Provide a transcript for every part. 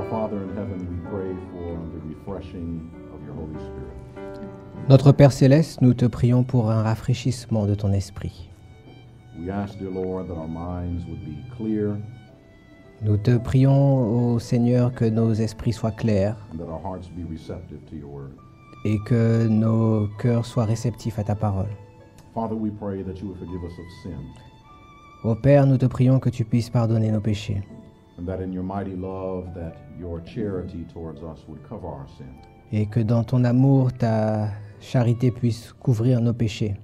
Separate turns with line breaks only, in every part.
Father in heaven, we pray for the refreshing of your Holy Spirit.
Notre Père Céleste, nous te prions pour un rafraîchissement de ton esprit.
We ask, dear Lord, that our minds would be clear
Nous te prions, ô Seigneur, que nos esprits soient clairs
and that our hearts be receptive to your word.
et que nos cœurs soient réceptifs à ta parole.
Father, we pray that you would forgive us of sin
Ô Père, nous te prions que tu puisses pardonner nos péchés
and that in your mighty love that your charity towards us would cover our sin.
et que dans ton amour, ta charité puisse couvrir nos péchés.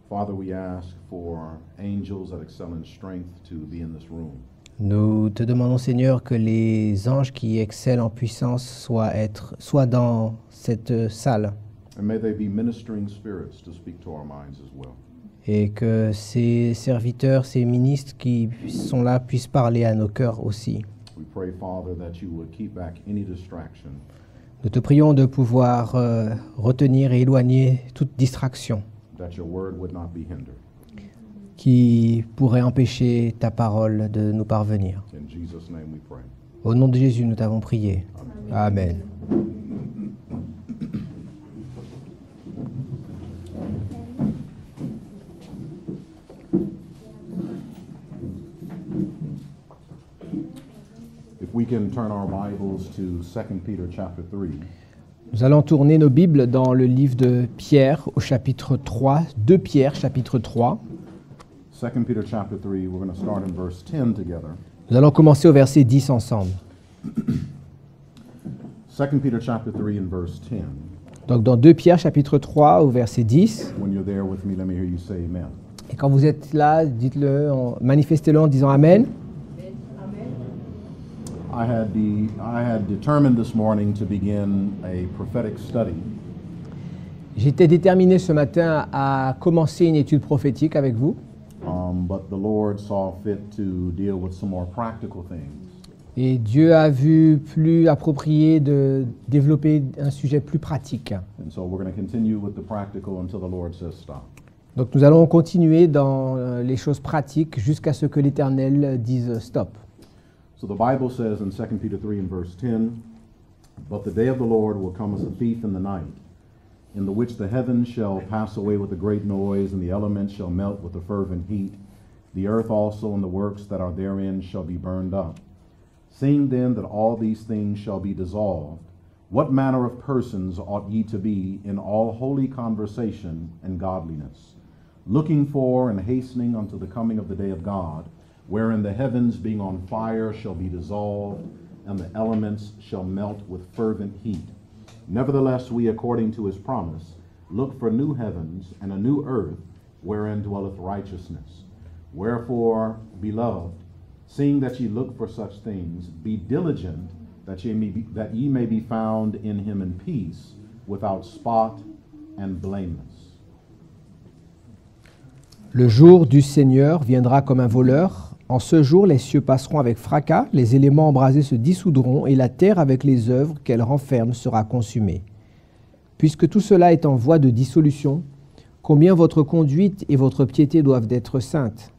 Father, we ask for angels that excel in strength to be in this room.
Nous te demandons, Seigneur, que les anges qui excellent en puissance soient dans cette salle
And may they be ministering spirits to speak to our minds as well.
et que ces serviteurs, ces ministres qui sont là puissent parler à nos cœurs aussi.
We pray, Father, that you would keep back any distraction
Nous te prions de pouvoir retenir et éloigner toute distraction
that your word would not be hindered.
qui pourrait empêcher ta parole de nous parvenir.
In Jesus' name we pray.
Au nom de Jésus, nous t'avons prié. Amen.
If we can turn our Bibles to 2 Peter chapter 3.
Nous allons tourner nos Bibles dans le livre de Pierre au chapitre 3, 2 Pierre chapitre 3.
2 Peter chapter 3, we're going to start in verse 10 together.
Nous allons commencer au verset 10 ensemble.
2 Peter chapter 3 and verse 10.
Donc dans 2 Pierre chapitre 3 au verset 10.
When you're there with me, let me hear you say amen.
Et quand vous êtes là, dites-le, manifestez-le en disant Amen.
I had determined this morning to begin a prophetic study
J'étais déterminé ce matin à commencer une étude prophétique avec vous.
but the Lord saw fit to deal with some more practical things.
Et Dieu a vu plus approprié de développer un sujet plus pratique.
And so we're going to continue with the practical until the Lord says stop.
Donc nous allons continuer dans les choses pratiques jusqu'à ce que l'Éternel dise stop.
So the Bible says in 2 Peter 3 and verse 10, "But the day of the Lord will come as a thief in the night, in the which the heavens shall pass away with a great noise, and the elements shall melt with a fervent heat. The earth also and the works that are therein shall be burned up. Seeing then that all these things shall be dissolved, what manner of persons ought ye to be in all holy conversation and godliness, looking for and hastening unto the coming of the day of God, wherein the heavens being on fire shall be dissolved, and the elements shall melt with fervent heat. Nevertheless, we, according to his promise, look for new heavens and a new earth, wherein dwelleth righteousness. Wherefore, beloved, seeing that ye look for such things, be diligent that ye may be found in him in peace, without spot and blameless."
Le jour du Seigneur viendra comme un voleur. En ce jour, les cieux passeront avec fracas, les éléments embrasés se dissoudront, et la terre avec les œuvres qu'elle renferme sera consumée. Puisque tout cela est en voie de dissolution, combien votre conduite et votre piété doivent être saintes.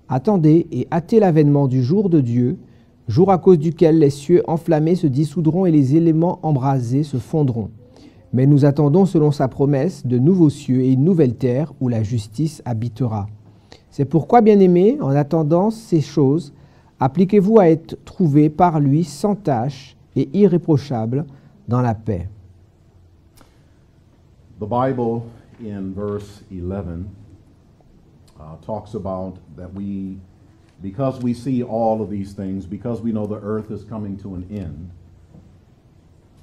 Attendez et hâtez l'avènement du jour de Dieu, jour à cause duquel les cieux enflammés se dissoudront et les éléments embrasés se fondront. Mais nous attendons, selon sa promesse, de nouveaux cieux et une nouvelle terre où la justice habitera. C'est pourquoi, bien-aimés, en attendant ces choses, appliquez-vous à être trouvés par lui sans tache et irréprochables dans la paix.
The Bible in verse 11 talks about that because we see all of these things, because we know the earth is coming to an end,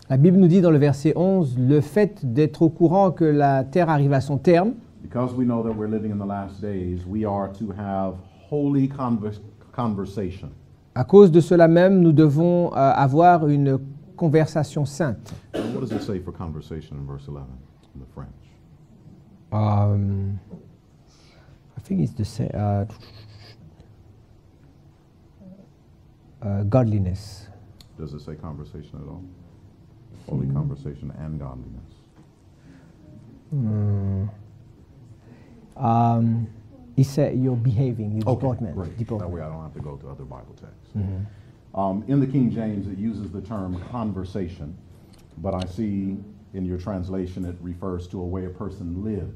La Bible nous dit dans le verset 11, le fait d'être au courant que la terre arrive à son terme,
because we know that we're living in the last days, we are to have holy conversation.
à cause de cela même, nous devons avoir une conversation sainte.
And what does it say for conversation in verse 11 in the French?
I think it's the same. Godliness.
Does it say conversation at all? Holy conversation and godliness.
He said you're behaving, your deportment.
Great. That way I don't have to go to other Bible texts. In the King James, it uses the term conversation, but I see in your translation it refers to a way a person lives.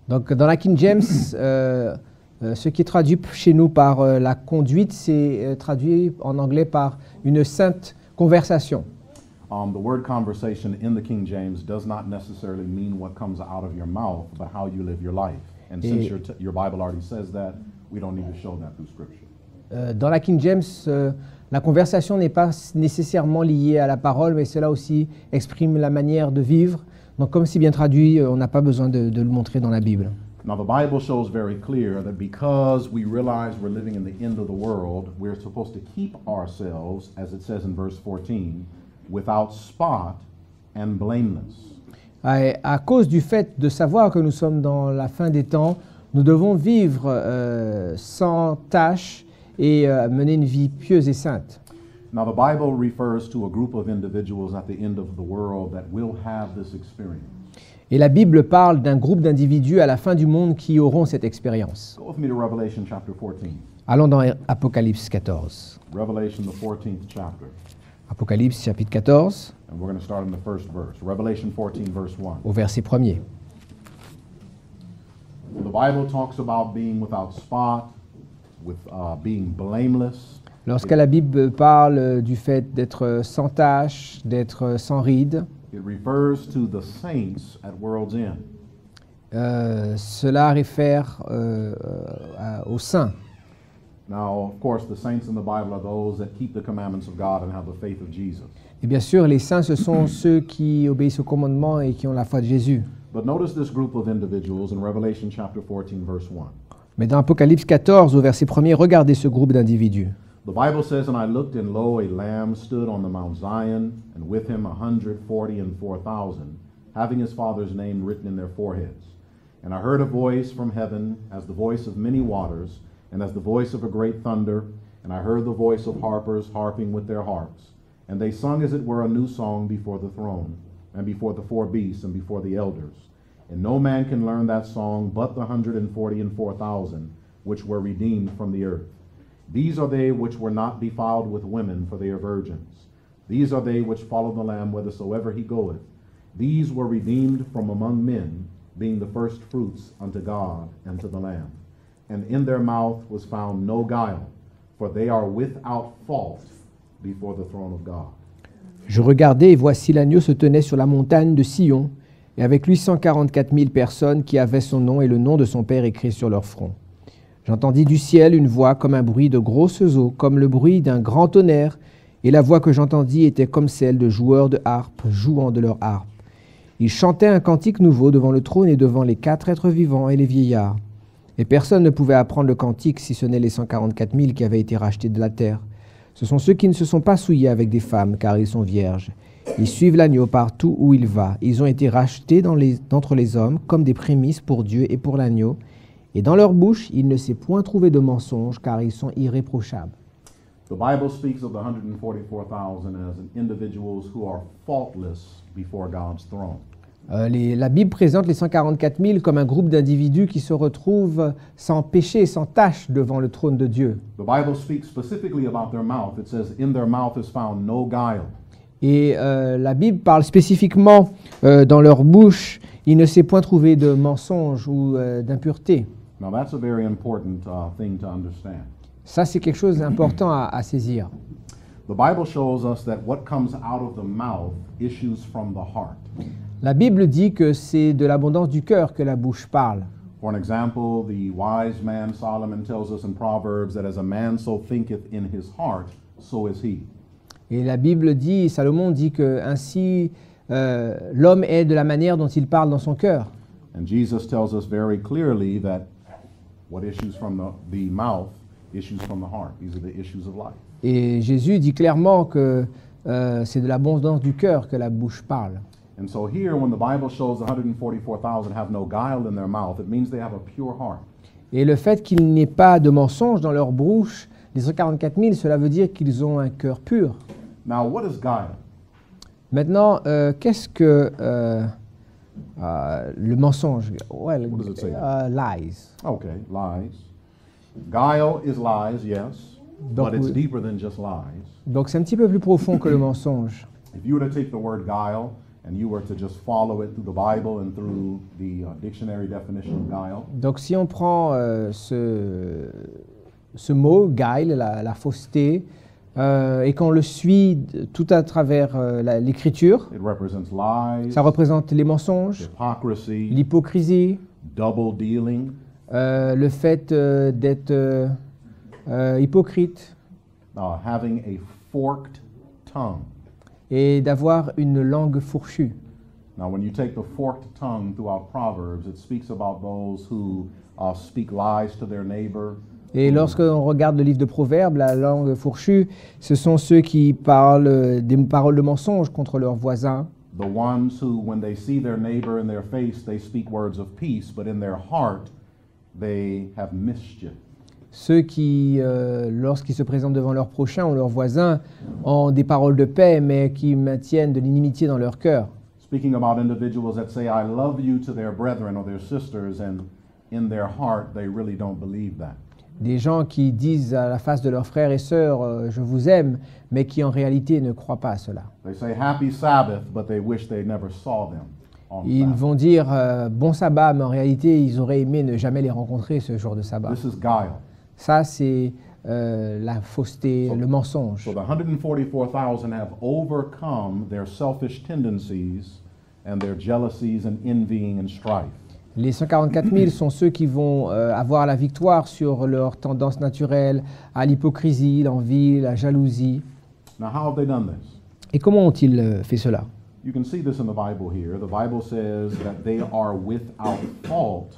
Donc dans la King James, ce qui est traduit chez nous par la conduite, c'est traduit en anglais par une sainte conversation.
The word conversation in the King James does not necessarily mean what comes out of your mouth, but how you live your life. And since your Bible already says that, we don't need to show that through Scripture.
Dans la King James, la conversation n'est pas nécessairement liée à la parole, mais cela aussi exprime la manière de vivre. Donc comme c'est bien traduit, on n'a pas besoin de le montrer dans la Bible.
Now the Bible shows very clear that because we realize we're living in the end of the world, we're supposed to keep ourselves, as it says in verse 14, without spot and blameless.
À cause du fait de savoir que nous sommes dans la fin des temps, nous devons vivre sans tâche et mener une vie pieuse et sainte.
Now the Bible refers to a group of individuals at the end of the world that will have this experience.
Et la Bible parle d'un groupe d'individus à la fin du monde qui auront cette expérience.
Go with me to Revelation chapter 14.
Allons dans Apocalypse 14.
Revelation, the 14th chapter.
Apocalypse chapitre 14,
And we're going to start in the first verse. Revelation 14, verse 1.
au verset 1er.
The Bible talks about being without spot, with being blameless.
Lorsque la Bible parle du fait d'être sans tache, d'être sans ride,
It refers to the saints at world's end.
cela réfère aux saints.
Now, of course, the saints in the Bible are those that keep the commandments of God and have the faith of Jesus.
Et bien sûr, les saints, ce sont ceux qui obéissent aux commandements et qui ont la foi de Jésus.
But notice this group of individuals in Revelation chapter 14, verse 1.
Mais dans Apocalypse 14, au verset 1er, regardez ce groupe d'individus.
The Bible says, And I looked, and lo, a lamb stood on the Mount Zion, and with him 144,000, having his father's name written in their foreheads. And I heard a voice from heaven, as the voice of many waters, and as the voice of a great thunder, and I heard the voice of harpers harping with their harps. And they sung as it were a new song before the throne, and before the four beasts, and before the elders. And no man can learn that song but the 144,000, which were redeemed from the earth. These are they which were not defiled with women, for they are virgins. These are they which follow the Lamb whithersoever he goeth. These were redeemed from among men, being the first fruits unto God and to the Lamb. And in their mouth was found no guile, for they are without fault before the throne of God.
Je regardais et voici l'agneau se tenait sur la montagne de Sion, et avec lui 144 000 personnes qui avaient son nom et le nom de son Père écrit sur leur front. J'entendis du ciel une voix comme un bruit de grosses eaux, comme le bruit d'un grand tonnerre, et la voix que j'entendis était comme celle de joueurs de harpe jouant de leur harpe. Ils chantaient un cantique nouveau devant le trône et devant les 4 êtres vivants et les vieillards. Et personne ne pouvait apprendre le cantique si ce n'est les 144 000 qui avaient été rachetés de la terre. Ce sont ceux qui ne se sont pas souillés avec des femmes, car ils sont vierges. Ils suivent l'agneau partout où il va. Ils ont été rachetés d'entre les hommes comme des prémices pour Dieu et pour l'agneau. Et dans leur bouche, il ne s'est point trouvé de mensonge, car ils sont irréprochables.
The Bible speaks of the 144,000 as individuals who are faultless before God's throne.
La Bible présente les 144 000 comme un groupe d'individus qui se retrouvent sans péché, sans tache devant le trône de Dieu.
The Bible speaks specifically about their mouth. It says, In their mouth is found no guile.
Et la Bible parle spécifiquement dans leur bouche, il ne s'est point trouvé de mensonge ou d'impureté.
Now that's a very important thing to understand.
Ça, c'est quelque chose d'important à saisir.
The Bible shows us that what comes out of the mouth issues from the heart.
La Bible dit que c'est de l'abondance du cœur que la bouche parle.
For an example, the wise man Solomon tells us in Proverbs that as a man so thinketh in his heart, so is he.
Et la Bible dit, Salomon dit que ainsi l'homme est de la manière dont il parle dans son cœur.
And Jesus tells us very clearly that what issues from the mouth issues from the heart. These are the issues of life.
Et Jésus dit clairement que c'est de l'abondance du cœur que la bouche parle.
And so here, when the Bible shows 144,000 have no guile in their mouth, it means they have a pure heart.
Et le fait qu'il n'y ait pas de mensonge dans leur bouche, les 144 000, cela veut dire qu'ils ont un cœur pur.
Now, what is guile?
Maintenant, qu'est-ce que le mensonge? Well,
What does it say?
lies.
Okay, lies. Guile is lies, yes.
Donc,
but it's deeper than just lies.
donc c'est un petit peu plus profond que le mensonge.
If you were to take the word guile and you were to just follow it through the Bible and through the dictionary definition of guile,
Donc si on prend ce mot, guile, la fausseté, et qu'on le suit tout à travers l'écriture,
it represents lies,
ça représente les mensonges,
hypocrisy,
l'hypocrisie,
double dealing,
le fait d'être hypocrite
having a forked tongue.
et d'avoir une langue fourchue.
Now, when you take the forked tongue throughout Proverbs, it speaks about those who speak lies to their neighbor.
Et lorsqu'on regarde le livre de Proverbes, la langue fourchue, ce sont ceux qui parlent des paroles de mensonges contre leurs voisins.
The ones who, when they see their neighbor in their face, they speak words of peace, but in their heart, they have mischief.
Ceux qui, lorsqu'ils se présentent devant leurs prochains ou leurs voisins, ont des paroles de paix, mais qui maintiennent de l'inimitié dans leur cœur.
Speaking about individuals that say, I love you to their brethren or their sisters, and in their heart, they really don't believe that.
Des gens qui disent à la face de leurs frères et sœurs, je vous aime, mais qui en réalité ne croient pas à cela.
They say Happy Sabbath, but they wish they never saw them on
Ils
Sabbath.
vont dire bon sabbat, mais en réalité, ils auraient aimé ne jamais les rencontrer ce jour de sabbat.
This is guile.
Ça, c'est la fausseté, le mensonge.
So the 144,000 have overcome their selfish tendencies and their jealousies and envying and strife.
Les 144 000 sont ceux qui vont avoir la victoire sur leurs tendances naturelles à l'hypocrisie, l'envie, la jalousie.
Now, how have they done this?
Et comment ont-ils fait cela?
You can see this in the Bible here. The Bible says that they are without fault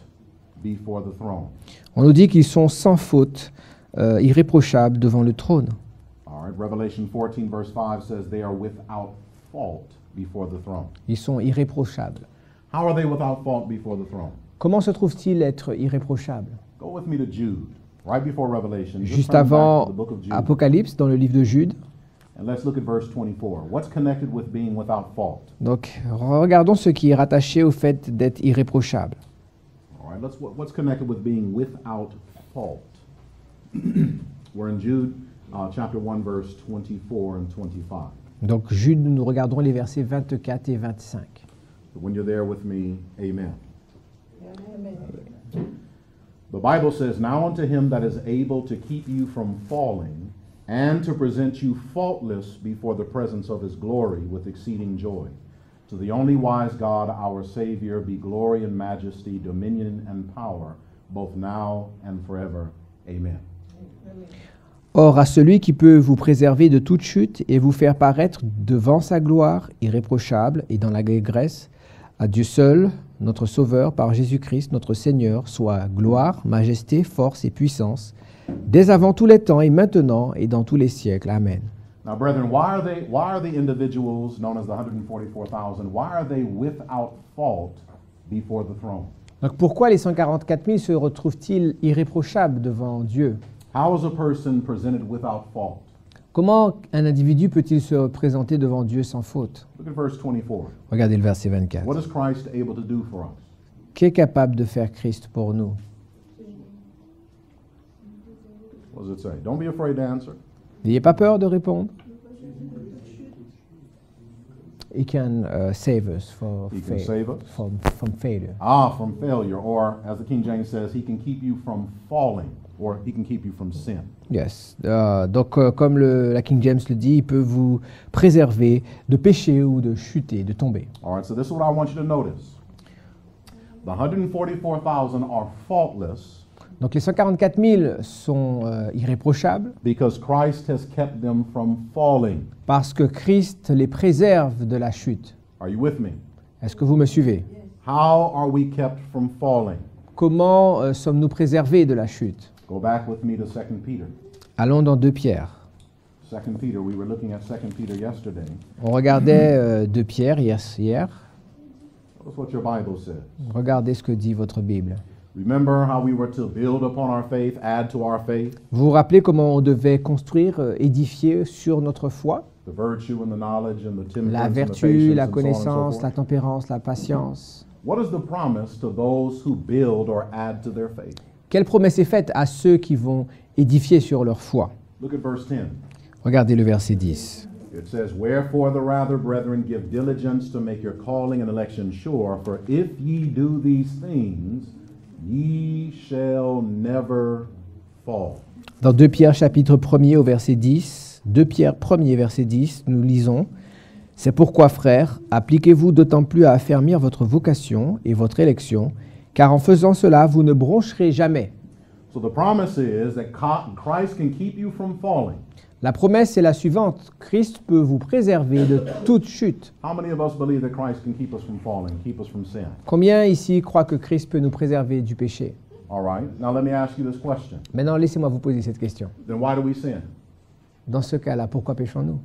before the throne.
On nous dit qu'ils sont sans faute, irréprochables devant le trône.
All right, Revelation 14 verse 5 says they are without fault before the throne.
Ils sont irréprochables.
How are they without fault before the throne?
Comment se trouve-t-il être irréprochable?
Go with me to Jude, right before Revelation. Just
Juste
turn back to
avant
the book of Jude.
Apocalypse, dans le livre de Jude.
And let's look at verse 24. What's connected with being without fault?
Donc, regardons ce qui est rattaché au fait d'être irréprochable.
All right, what's connected with being without fault? We're in Jude chapter 1, verse 24 and 25.
Donc, Jude, nous regardons les versets 24 et 25.
When you're there with me, amen. The Bible says, Now unto him that is able to keep you from falling, and to present you faultless before the presence of his glory with exceeding joy. To the only wise God, our Savior, be glory and majesty, dominion and power, both now and forever. Amen.
Or, à celui qui peut vous préserver de toute chute et vous faire paraître devant sa gloire irréprochable et dans l'allégresse, à Dieu seul, notre Sauveur, par Jésus-Christ, notre Seigneur, soit gloire, majesté, force et puissance, dès avant tous les temps et maintenant et dans tous les siècles. Amen.
Now, brethren, why are the individuals known as the 144,000, why are they without fault before the throne?
Donc pourquoi les 144 000 se retrouvent-ils irréprochables devant Dieu?
How is a person presented without fault?
Comment un individu peut-il se présenter devant Dieu sans faute?
Look at verse 24.
Regardez le verset 24.
What is Christ able to do for us?
Qu'est capable de faire Christ pour nous?
What does it say? Don't be afraid to answer.
N'ayez pas peur de répondre. He can save us
He can save us.
from failure.
From failure, or as the King James says, he can keep you from falling, or he can keep you from sin.
Yes. Donc, comme la King James le dit, il peut vous préserver de pécher ou de chuter, de tomber.
All right, so this is what I want you to notice. The 144,000 are faultless
Donc, les 144 000 sont irréprochables
because Christ has kept them from falling.
parce que Christ les préserve de la chute.
Are you with me?
Est-ce que vous me suivez?
How are we kept from falling?
Comment sommes-nous préservés de la chute?
Go back with me to 2 Peter.
Allons dans 2 Pierre.
2 Peter, we were looking at 2 Peter yesterday.
On regardait 2 Pierre hier.
Notice what your Bible says.
Regardez ce que dit votre Bible.
Remember how we were to build upon our faith, add to our faith,
Vous vous rappelez comment on devait construire, édifier sur notre foi?
the virtue and the knowledge and the temperance
La
and the
vertu,
patience
la
and so on and so
connaissance, la
forth.
tempérance, la patience.
What is the promise to those who build or add to their faith?
Quelle promesse est faite à ceux qui vont édifier sur leur foi?
Look at verse 10.
Regardez le verset 10.
It says, Wherefore the rather, brethren, give diligence to make your calling and election sure, for if ye do these things, ye shall never fall.
Dans 2 Pierre chapitre 1er au verset 10, 2 Pierre 1er verset 10, nous lisons « C'est pourquoi, frères, appliquez-vous d'autant plus à affermir votre vocation et votre élection, car en faisant cela, vous ne broncherez jamais.
So the promise is that Christ can keep you from falling. »
La promesse est la suivante, Christ peut vous préserver de toute chute.
How many of us believe that Christ can keep us from falling, keep us from sin?
Combien ici croient que Christ peut nous préserver du péché?
All right. Now let me ask you this question.
Maintenant, laissez-moi vous poser cette question.
Then why do we sin?
Dans ce cas-là, pourquoi péchons-nous?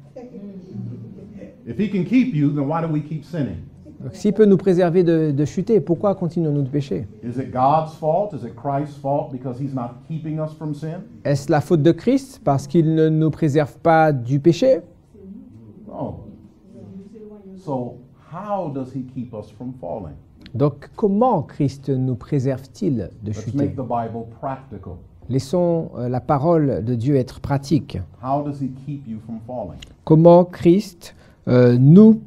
If he can keep you, then why do we keep sinning?
Donc, s'il peut nous préserver de chuter, pourquoi continuons-nous de pécher?
Is it God's fault? Is it Christ's fault because he's not keeping us from sin?
Est-ce la faute de Christ parce qu'il ne nous préserve pas du péché?
No. So how does he keep us from falling?
Donc, comment Christ nous préserve-t-il de
Let's
chuter?
make the Bible practical.
Laissons la parole de Dieu être pratique.
How does he keep you from falling?
Comment Christ nous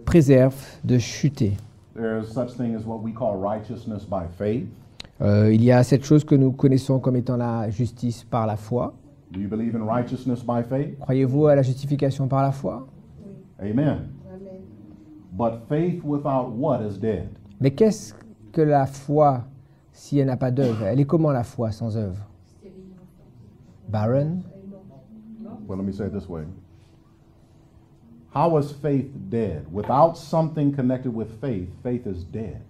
préserve de chuter?
There is such thing as what we call righteousness by faith.
Il y a cette chose que nous connaissons comme étant la justice par la foi.
Do you believe in righteousness by faith?
Croyez-vous à la justification par la foi?
Amen. But faith without what is dead?
Mais qu'est-ce que la foi si elle n'a pas d'œuvre? Elle est comment la foi sans œuvre? Barren?
Well, let me say it this way. How is faith dead? Without something connected with faith, faith is dead.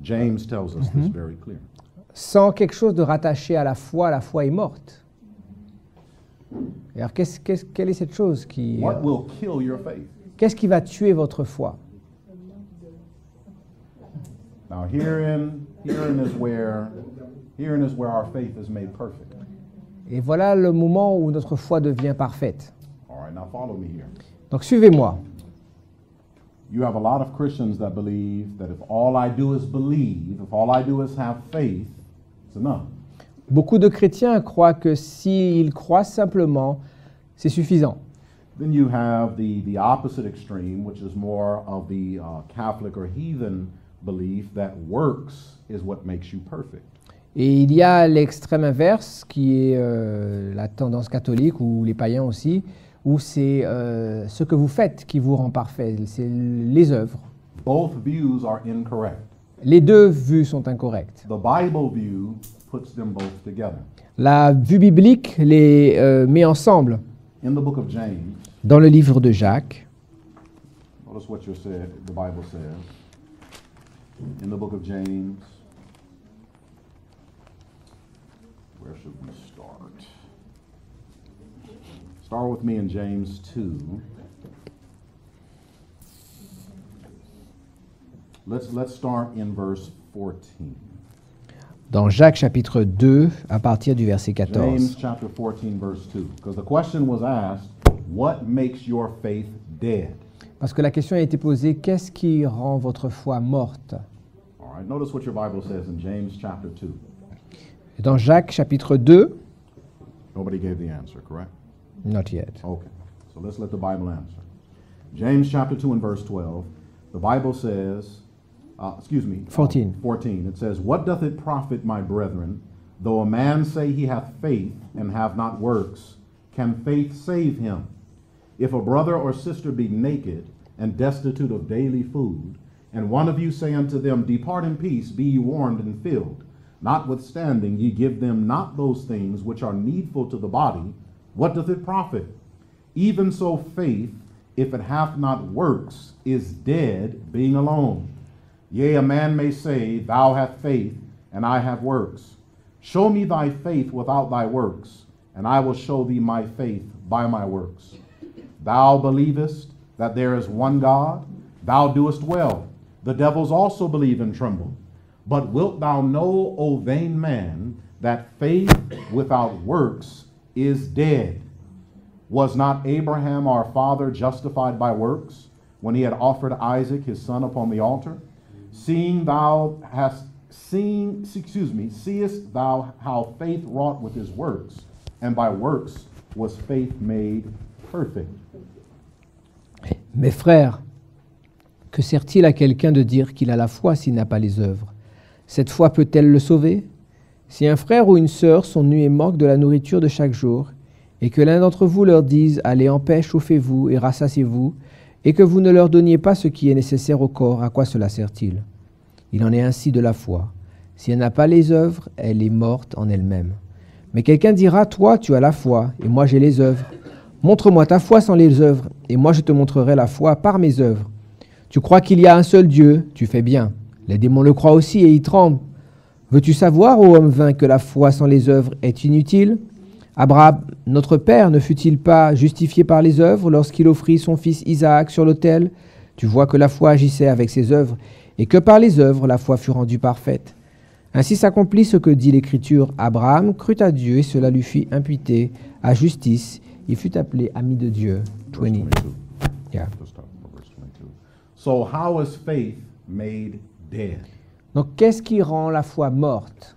James tells us this very clear.
Sans quelque chose de rattaché à la foi est morte. Et alors, quelle est cette chose qui...
What will kill your faith?
Qu'est-ce qui va tuer votre foi?
Now, herein is where our faith is made perfect.
Et voilà le moment où notre foi devient parfaite.
All right, now follow me here.
Donc suivez-moi.
You have a lot of Christians that believe that if all I do is believe, if all I do is have faith, it's enough.
Beaucoup de chrétiens croient que s'ils croient simplement, c'est suffisant.
Then you have the opposite extreme, which is more of the Catholic or heathen belief that works is what makes you perfect.
Et il y a l'extrême inverse qui est la tendance catholique ou les païens aussi, où c'est ce que vous faites qui vous rend parfait, c'est les œuvres.
Both views are incorrect.
Les deux vues sont incorrectes.
The Bible view puts them both together.
La vue biblique les met ensemble.
In the book of James,
Dans le livre de Jacques,
notice what the Bible says. In the book of James, where should we start? Start with me in James 2. Let's start in verse 14.
dans Jacques chapitre 2, à partir du verset
James
14.
chapter 14, verse 2. Because the question was asked, what makes your faith dead?
Parce que la question a été posée, qu'est-ce qui rend votre foi morte?
All right, notice what your Bible says in James chapter 2.
Dans Jacques chapitre 2,
Nobody gave the answer, correct?
not yet.
Okay, so let's let the Bible answer. James chapter 2 and verse 12, the Bible says,
14.
14, it says, What doth it profit, my brethren, though a man say he hath faith and have not works? Can faith save him? If a brother or sister be naked and destitute of daily food, and one of you say unto them, Depart in peace, be ye warmed and filled, notwithstanding ye give them not those things which are needful to the body, what doth it profit? Even so faith, if it hath not works, is dead, being alone. Yea, a man may say, Thou hast faith, and I have works. Show me thy faith without thy works, and I will show thee my faith by my works. Thou believest that there is one God, thou doest well. The devils also believe and tremble. But wilt thou know, O vain man, that faith without works is dead? Was not Abraham our father justified by works when he had offered Isaac his son upon the altar? Seest thou how faith wrought with his works, and by works was faith made perfect?
Mes frères, que sert-il à quelqu'un de dire qu'il a la foi s'il n'a pas les œuvres? Cette foi peut-elle le sauver? Si un frère ou une sœur sont nus et manquent de la nourriture de chaque jour, et que l'un d'entre vous leur dise « Allez en paix, chauffez-vous et rassasiez-vous », et que vous ne leur donniez pas ce qui est nécessaire au corps, à quoi cela sert-il? Il en est ainsi de la foi. Si elle n'a pas les œuvres, elle est morte en elle-même. Mais quelqu'un dira « Toi, tu as la foi, et moi j'ai les œuvres. Montre-moi ta foi sans les œuvres, et moi je te montrerai la foi par mes œuvres. Tu crois qu'il y a un seul Dieu, tu fais bien. Les démons le croient aussi et y tremblent. Veux-tu savoir, ô homme vain, que la foi sans les œuvres est inutile? Abraham, notre père, ne fut-il pas justifié par les œuvres lorsqu'il offrit son fils Isaac sur l'autel? Tu vois que la foi agissait avec ses œuvres, et que par les œuvres la foi fut rendue parfaite. Ainsi s'accomplit ce que dit l'Écriture. Abraham crut à Dieu, et cela lui fit imputer à justice. Il fut appelé ami de Dieu. 20.
22.
Yeah.
Just start at verse 22. So how is faith made dead?
Donc, qu'est-ce qui rend la foi morte?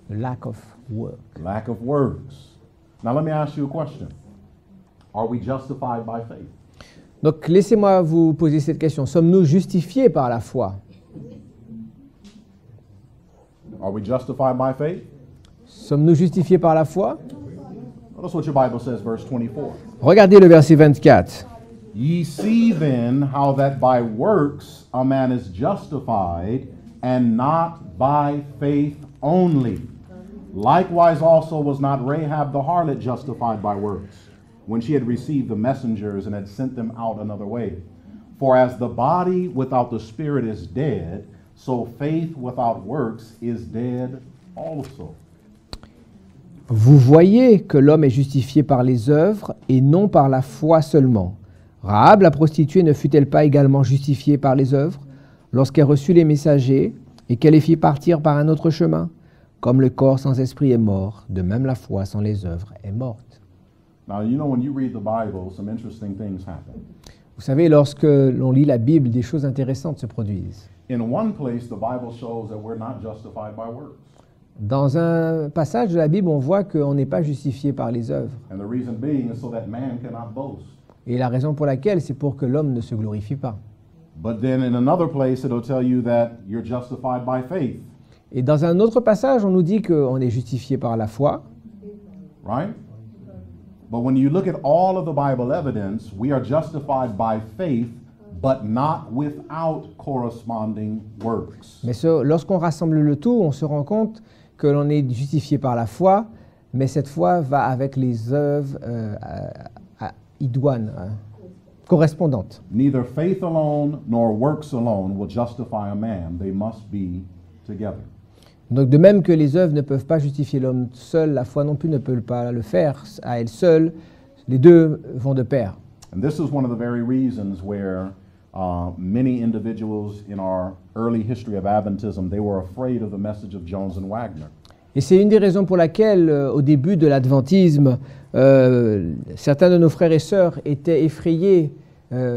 The lack of work.
Lack of works. Now let me ask you a question. Are we justified by faith?
Donc, laissez-moi vous poser cette question. Sommes-nous justifiés par la foi?
Are we justified by faith?
Sommes-nous justifiés par la foi?
Notice what your Bible says, verse 24.
Regardez le verset 24.
Ye see then how that by works a man is justified, and not by faith only. Likewise also was not Rahab the harlot justified by works, when she had received the messengers and had sent them out another way. For as the body without the spirit is dead, so faith without works is dead also.
Vous voyez que l'homme est justifié par les œuvres et non par la foi seulement. Rahab, la prostituée, ne fut-elle pas également justifiée par les œuvres lorsqu'elle reçut les messagers et qu'elle les fit partir par un autre chemin? Comme le corps sans esprit est mort, de même la foi sans les œuvres est morte.
Now, you know, when you read the Bible, some interesting things happen.
Vous savez, lorsque l'on lit la Bible, des choses intéressantes se produisent.
In one place, the Bible shows that we're not justified by works.
Dans un passage de la Bible, on voit qu'on n'est pas justifié par les œuvres.
And the reason being is so that man cannot boast.
Et la raison pour laquelle, c'est pour que l'homme ne se glorifie pas.
But then in another place, it'll tell you that you're justified by faith,
Et dans un autre passage, on nous dit qu'on est justifié par la foi.
right? But when you look at all of the Bible evidence, we are justified by faith, but not without corresponding works.
Mais lorsqu'on rassemble le tout, on se rend compte que l'on est justifié par la foi, mais cette foi va avec les œuvres idoines, correspondantes.
Neither faith alone nor works alone will justify a man. They must be together.
Donc de même que les œuvres ne peuvent pas justifier l'homme seul, la foi non plus ne peut pas le faire à elle seule. Les deux vont de pair.
And this is one of the very reasons where many individuals in our early history of Adventism, they were afraid of the message of Jones and Wagner.
Et c'est une des raisons pour laquelle, au début de l'adventisme, certains de nos frères et sœurs étaient effrayés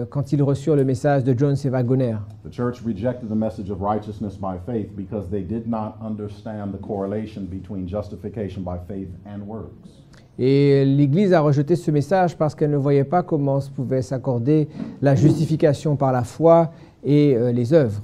quand ils reçurent le message de Jones et Wagner.
The church rejected the message of righteousness by faith because they did not understand the correlation between justification by faith and works.
Et l'Église a rejeté ce message parce qu'elle ne voyait pas comment pouvait s'accorder la justification par la foi et les œuvres.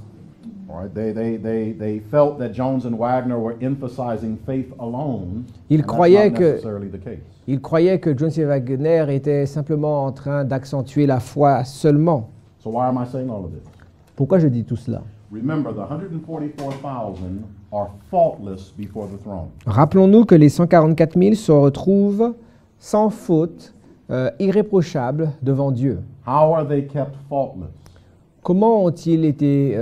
All right? They felt that Jones and Wagner were emphasizing faith alone.
Ils
and that's
croyaient
not
que-
necessarily the case.
Ils croyaient que Jones et Wagner étaient simplement en train d'accentuer la foi seulement.
So why am I saying all of this?
Pourquoi je dis tout cela?
Remember, the 144,000 are faultless before the throne.
Rappelons-nous que les 144 000 se retrouvent sans faute, irréprochables devant Dieu.
How are they kept faultless?
Comment ont-ils été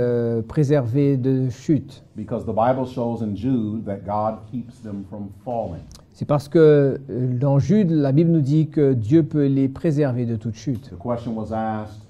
préservés de chute?
Because the Bible shows in Jude that God keeps them from falling.
C'est parce que dans Jude, la Bible nous dit que Dieu peut les préserver de toute chute.
The question was asked,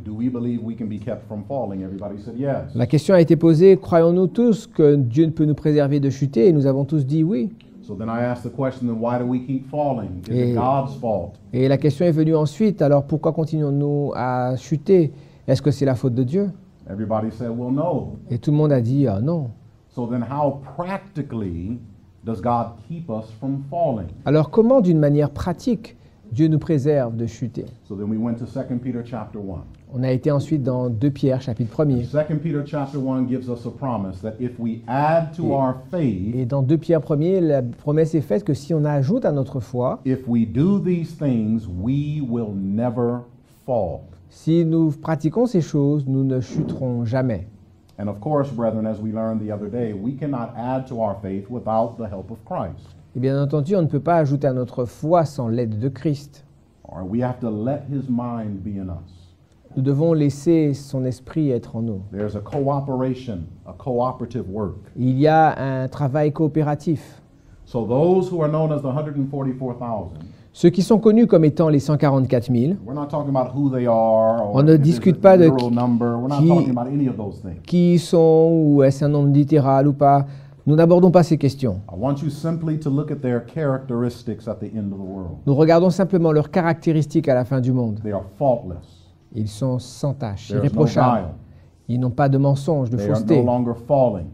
do we believe we can be kept from falling? Everybody said yes.
La question a été posée, croyons-nous tous que Dieu peut nous préserver de chuter? Et nous avons tous dit oui.
So then I asked the question, then why do we keep falling? Is
Et-
it God's fault?
Et la question est venue ensuite, alors pourquoi continuons-nous à chuter? Est-ce que c'est la faute de Dieu?
Everybody said, well, no.
Et tout le monde a dit, ah non.
So then how practically does God keep us from falling?
Alors comment, d'une manière pratique, Dieu nous préserve de chuter?
So then we went to 2 Peter chapter 1.
On a été ensuite dans 2 Pierre, chapitre 1er.
2 Peter chapter 1 gives us a promise that if we add to our faith,
Et dans 2 Pierre 1er, la promesse est faite que si on ajoute à notre foi,
if we do these things, we will never fall.
si nous pratiquons ces choses, nous ne chuterons jamais.
And of course, brethren, as we learned the other day, we cannot add to our faith without the help of Christ.
Et bien entendu, on ne peut pas ajouter à notre foi sans l'aide de Christ.
Or we have to let his mind be in us.
Nous devons laisser son esprit être en nous.
There's a cooperation, a cooperative work.
Il y a un travail coopératif.
So those who are known as the 144,000,
Ceux qui sont connus comme étant les 144 000,
we're not talking about who they are or
On ne
if it's
discute
a
pas de
literal number. We're not
qui-
talking about any of those things.
qui ils sont, ou est-ce un nombre littéral ou pas, nous n'abordons pas ces questions.
I want you simply to look at their characteristics at the end of the world.
Nous regardons simplement leurs caractéristiques à la fin du monde.
They are faultless.
Ils sont sans tache,
There is no
irréprochables.
guile.
Ils n'ont pas de mensonge, de
They are
fausseté.
no longer falling.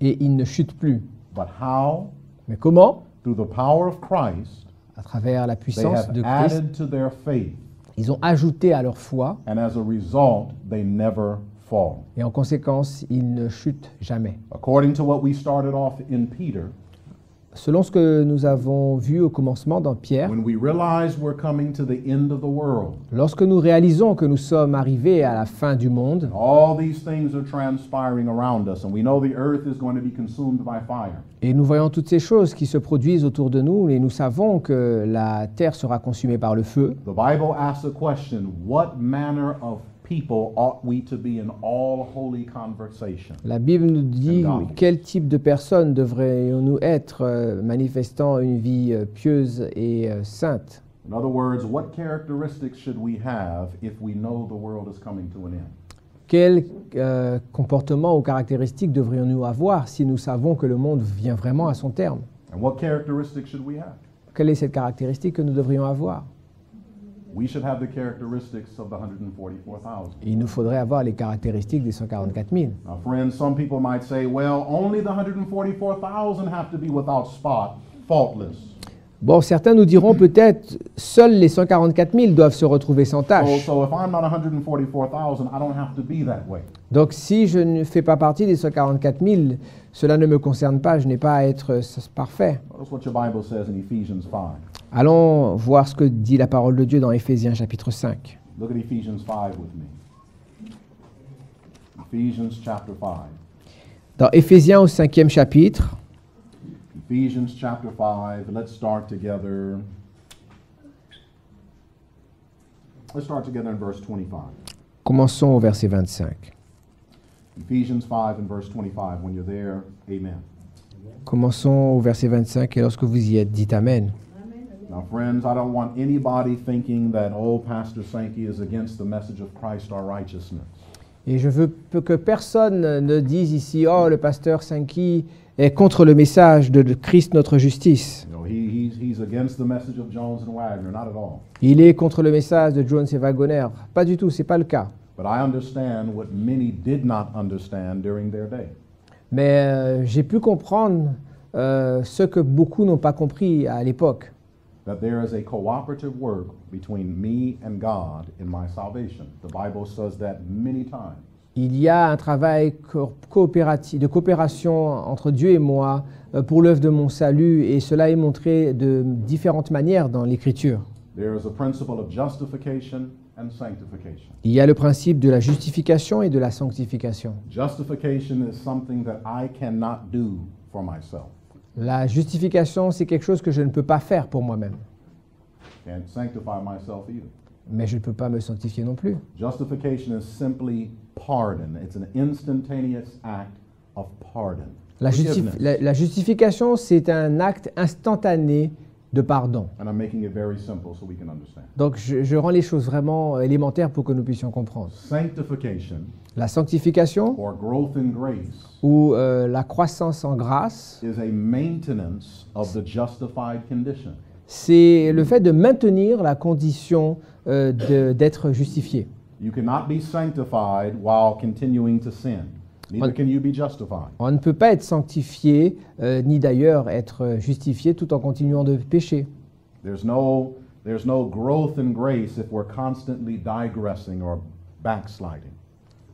Et ils ne chutent plus.
But how?
Mais comment?
Through the power of Christ,
À travers la
they
puissance
have
de Christ,
added to their faith,
ils ont ajouté à leur foi
and as a result, they never fall.
et en conséquence, ils ne chutent jamais.
According to what we started off in Peter,
Selon ce que nous avons vu au commencement dans Pierre,
when we realize we're coming to the end of the world,
lorsque nous réalisons que nous sommes arrivés à la fin du monde,
all these things are transpiring around us, and we know the earth is going to be consumed by fire.
et nous voyons toutes ces choses qui se produisent autour de nous, et nous savons que la terre sera consumée par le feu,
The Bible asks a question: what manner of people ought we to be in all holy conversation?
la Bible nous dit
And God.
quel type de personnes devrions-nous être manifestant une vie pieuse et sainte.
In other words, what characteristics should we have if we know the world is coming to an end?
Quel comportement ou caractéristiques devrions-nous avoir si nous savons que le monde vient vraiment à son terme?
And what characteristics should we have?
Quelle est cette caractéristique que nous devrions avoir?
We should have the characteristics of the 144,000.
Il nous faudrait avoir les caractéristiques des 144 000.
Now, friends, some people might say, well, only the 144,000 have to be without spot, faultless.
Bon, certains nous diront peut-être seuls les 144 000 doivent se retrouver sans
So,
tâche.
so if I'm not 144,000, I don't have to be that way.
Donc si je ne fais pas partie des 144 000, cela ne me concerne pas, je n'ai pas à être parfait.
Notice what your Bible says in Ephesians 5.
Allons voir ce que dit la parole de Dieu dans Éphésiens chapitre 5.
Look at Ephesians 5 with me. Ephesians chapter 5.
Dans Éphésiens au 5e chapitre,
Ephesians chapter 5. Let's start together. Let's start together in verse 25.
commençons au verset 25.
Ephesians 5 and verse 25. When you're there, amen.
Commençons au verset 25 et lorsque vous y êtes, dites Amen.
Now, friends, I don't want anybody thinking that, oh, Pastor Sankey is against the message of Christ our righteousness.
Et je veux que personne ne dise ici, oh, le pasteur Sankey est contre le message de Christ notre justice.
You know, he's against the message of Jones and Wagner, not at all.
Il est contre le message de Jones et Wagoner. Pas du tout, c'est pas le cas.
But I understand what many did not understand during their day.
Mais j'ai pu comprendre ce que beaucoup n'ont pas compris à l'époque.
That there is a cooperative work between me and God in my salvation. The Bible says that many times.
Il y a un travail coopératif, de coopération entre Dieu et moi pour l'œuvre de mon salut, et cela est montré de différentes manières dans l'Écriture.
There is a principle of justification and sanctification.
Il y a le principe de la justification et de la sanctification.
Justification is something that I cannot do for myself.
La justification, c'est quelque chose que je ne peux pas faire pour moi-même.
Can't sanctify myself either.
Mais je ne peux pas me sanctifier non plus.
Justification is simply pardon. It's an instantaneous act of pardon.
La
Forgiveness.
justification, c'est un acte instantané de pardon.
And I'm making it very simple so we can understand.
Donc je rends les choses vraiment élémentaires pour que nous puissions comprendre.
Sanctification,
La sanctification,
or growth in grace,
ou la croissance en grâce,
is a maintenance of the justified condition.
c'est le fait de maintenir la condition d'être justifié.
You cannot be sanctified while continuing to sin. Neither can you be justified.
On ne peut pas être sanctifié, ni d'ailleurs être justifié tout en continuant de pécher.
There's no growth in grace if we're constantly digressing or backsliding.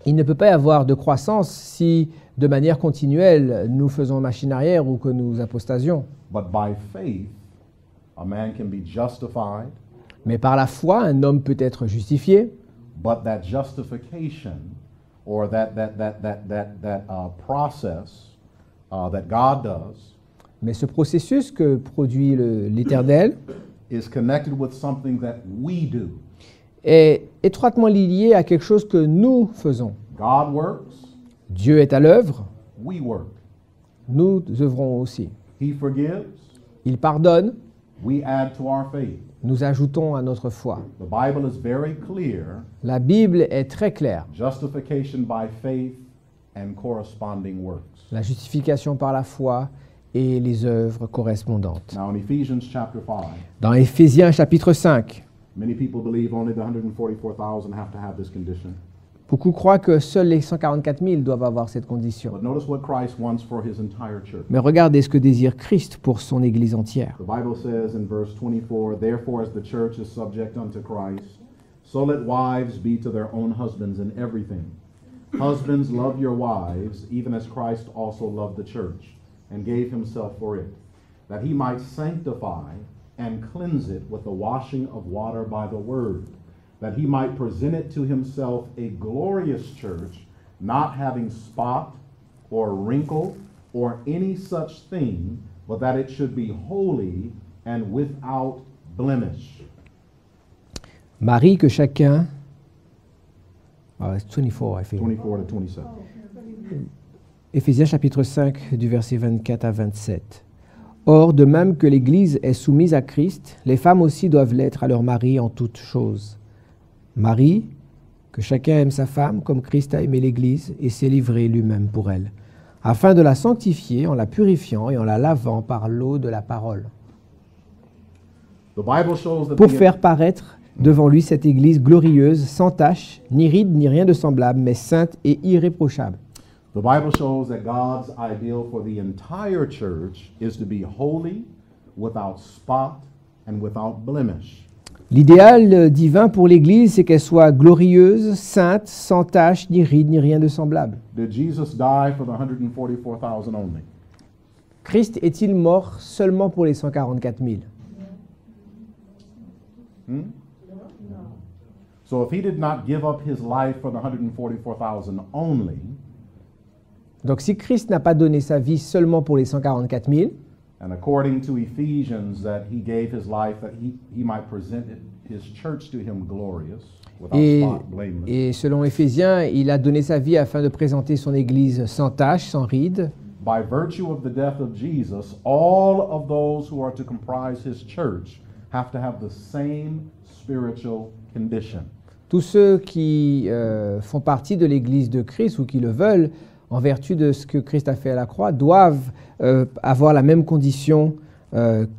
Il ne peut pas y avoir de croissance si, de manière continuelle, nous faisons machine arrière ou que nous apostasions.
But by faith, a man can be justified,
Mais par la foi, un homme peut être justifié,
but that justification or that process that God does
mais ce processus que produit l'Éternel
is connected with something that we do.
est étroitement lié à quelque chose que nous faisons.
God works,
Dieu est à l'œuvre,
we work.
nous œuvrons aussi.
He forgives,
Il pardonne,
we add to our faith.
nous ajoutons à notre foi.
The Bible is very clear.
La Bible est très claire.
Justification by faith and corresponding works.
La justification par la foi et les œuvres correspondantes.
Now in Ephesians chapter 5,
Dans Éphésiens chapitre 5,
many people believe only the 144,000 have to have this condition.
beaucoup croient que seuls les 144 000 doivent avoir cette condition.
But notice what Christ wants for his entire church.
Mais regardez ce que désire Christ pour son Église entière.
The Bible says in verse 24, "Therefore as the church is subject unto Christ, so let wives be to their own husbands in everything. Husbands, love your wives, even as Christ also loved the church, and gave himself for it, that he might sanctify and cleanse it with the washing of water by the word, that he might present it to himself a glorious church, not having spot or wrinkle or any such thing, but that it should be holy and without blemish."
Marie, que chacun... it's 24, I think.
24 to 27.
Éphésiens chapitre 5 du verset 24 à 27. Or, de même que l'Église est soumise à Christ, les femmes aussi doivent l'être à leur mari en toutes choses. Marie, que chacun aime sa femme comme Christ a aimé l'Église et s'est livré lui-même pour elle, afin de la sanctifier en la purifiant et en la lavant par l'eau de la parole,
The Bible shows that
pour
the-
faire paraître devant lui cette Église glorieuse, sans tache, ni ride, ni rien de semblable, mais sainte et irréprochable.
The Bible shows that God's ideal for the entire church is to be holy, without spot, and without blemish.
L'idéal divin pour l'Église, c'est qu'elle soit glorieuse, sainte, sans tache, ni ride, ni rien de semblable.
Did Jesus die for the 144,000 only?
Christ est-il mort seulement pour les 144 000?
So if he did not give up his life for the 144,000 only,
Donc si Christ n'a pas donné sa vie seulement pour les 144 000,
and according to Ephesians that he gave his life that he might present his church to him glorious, without
et,
spot, blameless.
et selon Éphésiens, il a donné sa vie afin de présenter son Église sans tache, sans ride.
By virtue of the death of Jesus, all of those who are to comprise his church have to have the same spiritual condition.
Tous ceux qui font partie de l'Église de Christ ou qui le veulent, en vertu de ce que Christ a fait à la croix, doivent avoir la même condition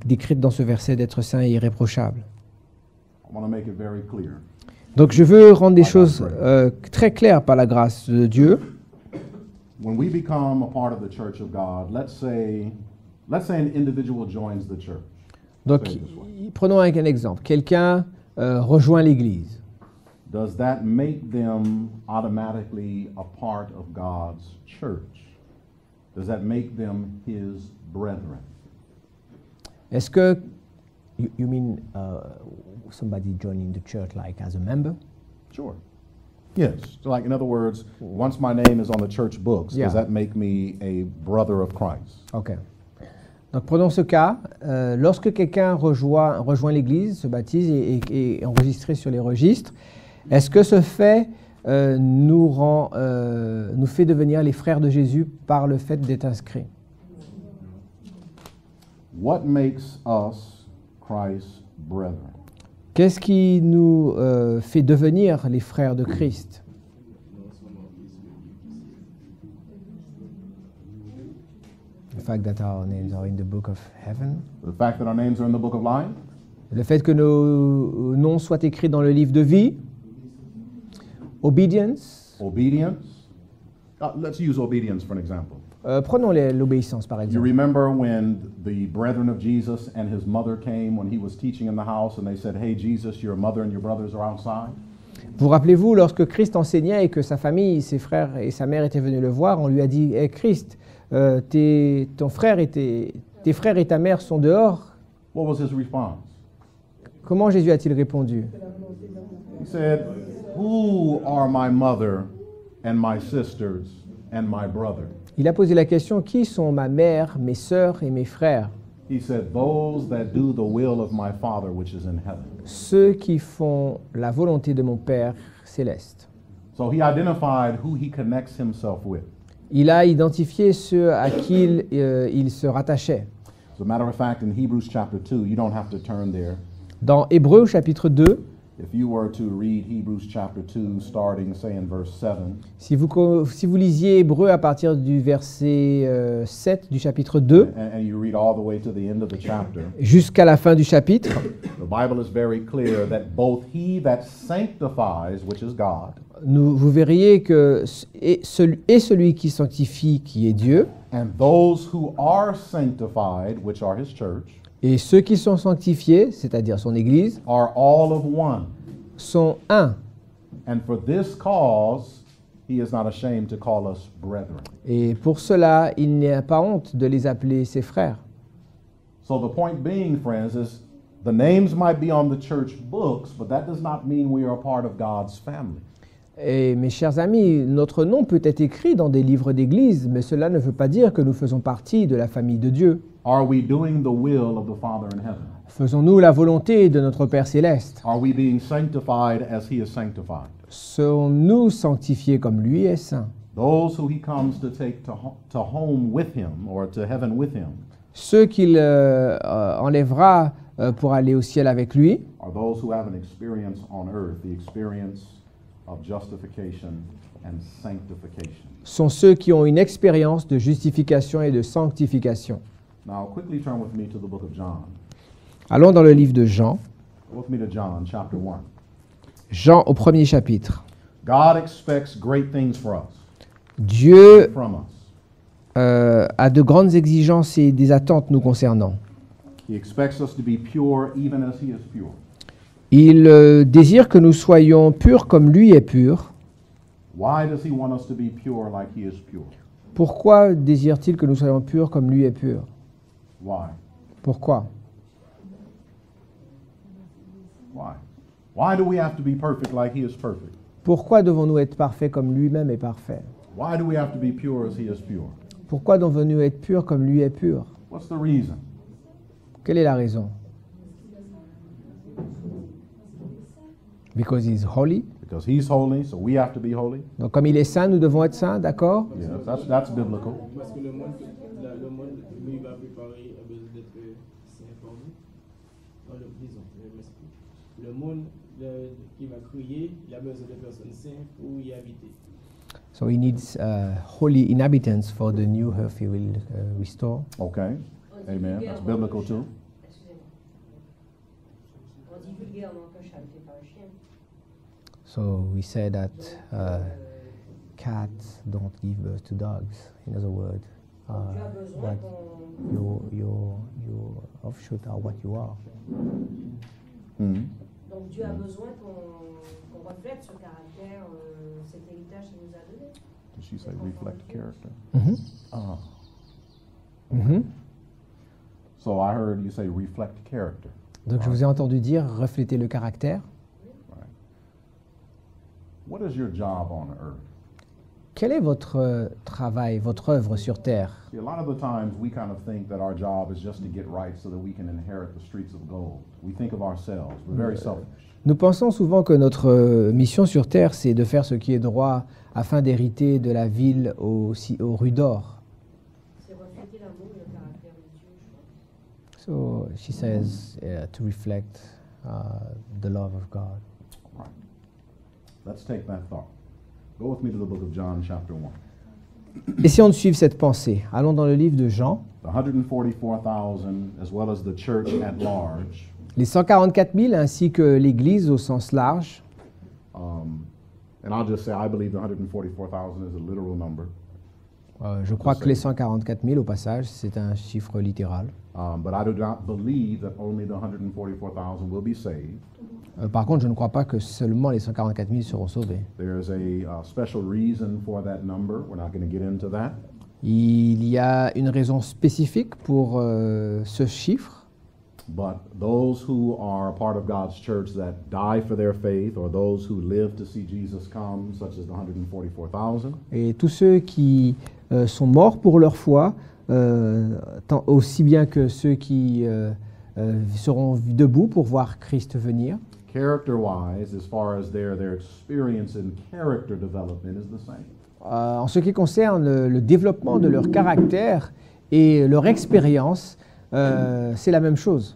décrite dans ce verset d'être saint et irréprochable.
I want to make it very clear.
Donc je veux rendre des choses très claires par la grâce de Dieu.
When we become a part of the church of God, let's say an individual joins the church.
Donc
Say it this way.
prenons un exemple. Quelqu'un rejoint l'Église.
Does that make them automatically a part of God's church? Does that make them his brethren?
Est-ce que you mean somebody joining the church like as a member?
Sure. Yes. So like in other words, once my name is on the church books,
Yeah.
does that make me a brother of Christ?
Ok. Donc prenons ce cas. Lorsque quelqu'un rejoint l'Église, se baptise et est enregistré sur les registres, est-ce que ce fait nous fait devenir les frères de Jésus par le fait d'être inscrits?
What makes us Christ's brethren?
Qu'est-ce qui nous fait devenir les frères de Christ? The fact that our names are in the book of heaven.
The fact that our names are in the book of life?
Le fait que nos noms soient écrits dans le livre de vie. Obedience.
Obedience? Let's use obedience for an example.
Prenons l'obéissance par
You
exemple.
remember when the brethren of Jesus and his mother came when he was teaching in the house and they said, "Hey, Jesus, your mother and your brothers are outside"?
Vous rappelez-vous, lorsque Christ enseignait et que sa famille, ses frères et sa mère étaient venus le voir, on lui a dit, hey, Christ, tes frères et ta mère sont dehors.
What was his response?
Comment Jésus a-t-il répondu?
He said, "Who are my mother and my sisters and my brother?"
Il a posé la question, qui sont ma mère, mes sœurs et mes frères?
He said, "Those that do the will of my Father which is in heaven."
Ceux qui font la volonté de mon Père céleste.
So he identified who he connects himself with.
Il a identifié ceux à qui il se rattachait.
As a matter of fact, in Hebrews chapter 2, you don't have to turn there.
Dans Hébreux chapitre 2,
If you were to read Hebrews chapter 2, starting, say, in verse 7,
si vous lisiez Hébreux à partir du verset 7 du chapitre 2
and you read all the way to the end of the chapter,
jusqu'à la fin du chapitre,
the Bible is very clear that both he that sanctifies, which is God,
vous verriez que celui qui sanctifie, qui est Dieu,
and those who are sanctified, which are his church,
et ceux qui sont sanctifiés, c'est-à-dire son Église,
are all of one.
sont un.
And for this cause, he is not ashamed to call us brethren.
Et pour cela, il n'a pas honte de les appeler ses frères.
So the point being, friends, is the names might be on the church books, but that does not mean we are a part of God's family.
Et mes chers amis, notre nom peut être écrit dans des livres d'église, mais cela ne veut pas dire que nous faisons partie de la famille de Dieu.
Are we doing the will of the Father in heaven?
Faisons-nous la volonté de notre Père céleste?
Are we being sanctified as he is sanctified?
Serons-nous sanctifiés comme lui est saint?
Those who he comes to take to home with him or to heaven with him
Ceux qu'il enlèvera pour aller au ciel avec lui
are those who have an experience on earth, the experience of justification and sanctification.
sont ceux qui ont une expérience de justification et de sanctification.
Now, quickly turn with me to the book of John.
Allons dans le livre de Jean.
Go with me to John, chapter 1.
Jean au premier chapitre.
God expects great things for us,
Dieu
from us.
a de grandes exigences et des attentes nous concernant.
He expects us to be pure even as he is pure.
Il désire que nous soyons purs comme lui est pur.
Why does he want us to be pure like he is pure?
Pourquoi désire-t-il que nous soyons purs comme lui est pur?
Why?
Pourquoi?
Why? Why do we have to be perfect like he is perfect?
Pourquoi devons-nous être parfaits comme lui-même est parfait?
Why do we have to be pure as he is pure?
Pourquoi devons-nous être purs comme lui est pur?
What's the reason?
Quelle est la raison? Because he is holy.
Because he's holy, so we have to be holy.
Donc comme il est saint, nous devons être saints, d'accord?
Yes, that's biblical.
Parce que le monde lui va préparer a besoin d'être saint pour nous. Dans le disons, le monde qui va créer, il a besoin de personnes saintes pour y habiter.
So he needs holy inhabitants for the new earth he will restore.
Okay. Amen. That's biblical too.
On dit vulgairement qu'un chat fait par un chien.
So we say that cats don't give birth to dogs. In other words,
Tu as besoin
that
qu'on...
your offshoot are what you are.
Mhm.
Donc Dieu a besoin qu'on reflète ce caractère, cet héritage qu'il nous a donné.
Did she say reflect character?
Mhm.
Ah.
Mhm.
So I heard you say reflect character.
Donc je vous ai entendu dire refléter le caractère.
Right. What is your job on earth?
Quel est votre travail, votre œuvre sur terre?
See, a lot of the times we kind of think that our job is just to get right so that we can inherit the streets of gold. We think of ourselves. We're very selfish.
Nous pensons souvent que notre mission sur terre, c'est de faire ce qui est droit afin d'hériter de la ville aux rues d'or.
C'est refléter l'amour et le caractère de Dieu, je pense.
So she says to reflect the love of God.
Right. Let's take that thought. Go with me to the book of John, chapter 1.
Essayons de suivre cette pensée. Allons dans le livre de Jean.
The 144,000, as well as the church at large,
Les 144 000 ainsi que l'Église au sens large
And I'll just say I believe the 144,000 is a literal number.
Je crois que les 144 000, au passage, c'est un chiffre littéral.
But I do not believe that only the 144,000 will be saved.
Par contre, je ne crois pas que seulement les 144 000 seront sauvés.
There's a special reason for that number. We're not going to get into that.
Il y a une raison spécifique pour ce chiffre.
But those who are a part of God's church that die for their faith, or those who live to see Jesus come, such as the 144,000,
Et tous ceux qui sont morts pour leur foi, aussi bien que ceux qui seront debout pour voir Christ venir,
character-wise, as far as their experience in character development is the same.
en ce qui concerne le développement de leur caractère et leur expérience, c'est la même chose.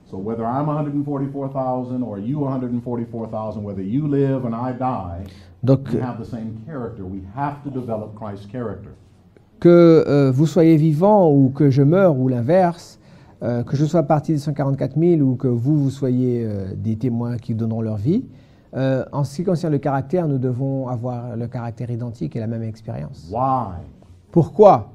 So whether I'm 144,000 or you 144,000, whether you live and I die,
Donc,
we have the same character. We have to develop Christ's character.
que vous soyez vivant ou que je meure ou l'inverse, que je sois partie des 144 000 ou que vous soyez des témoins qui donneront leur vie, en ce qui concerne le caractère, nous devons avoir le caractère identique et la même expérience.
Why?
Pourquoi?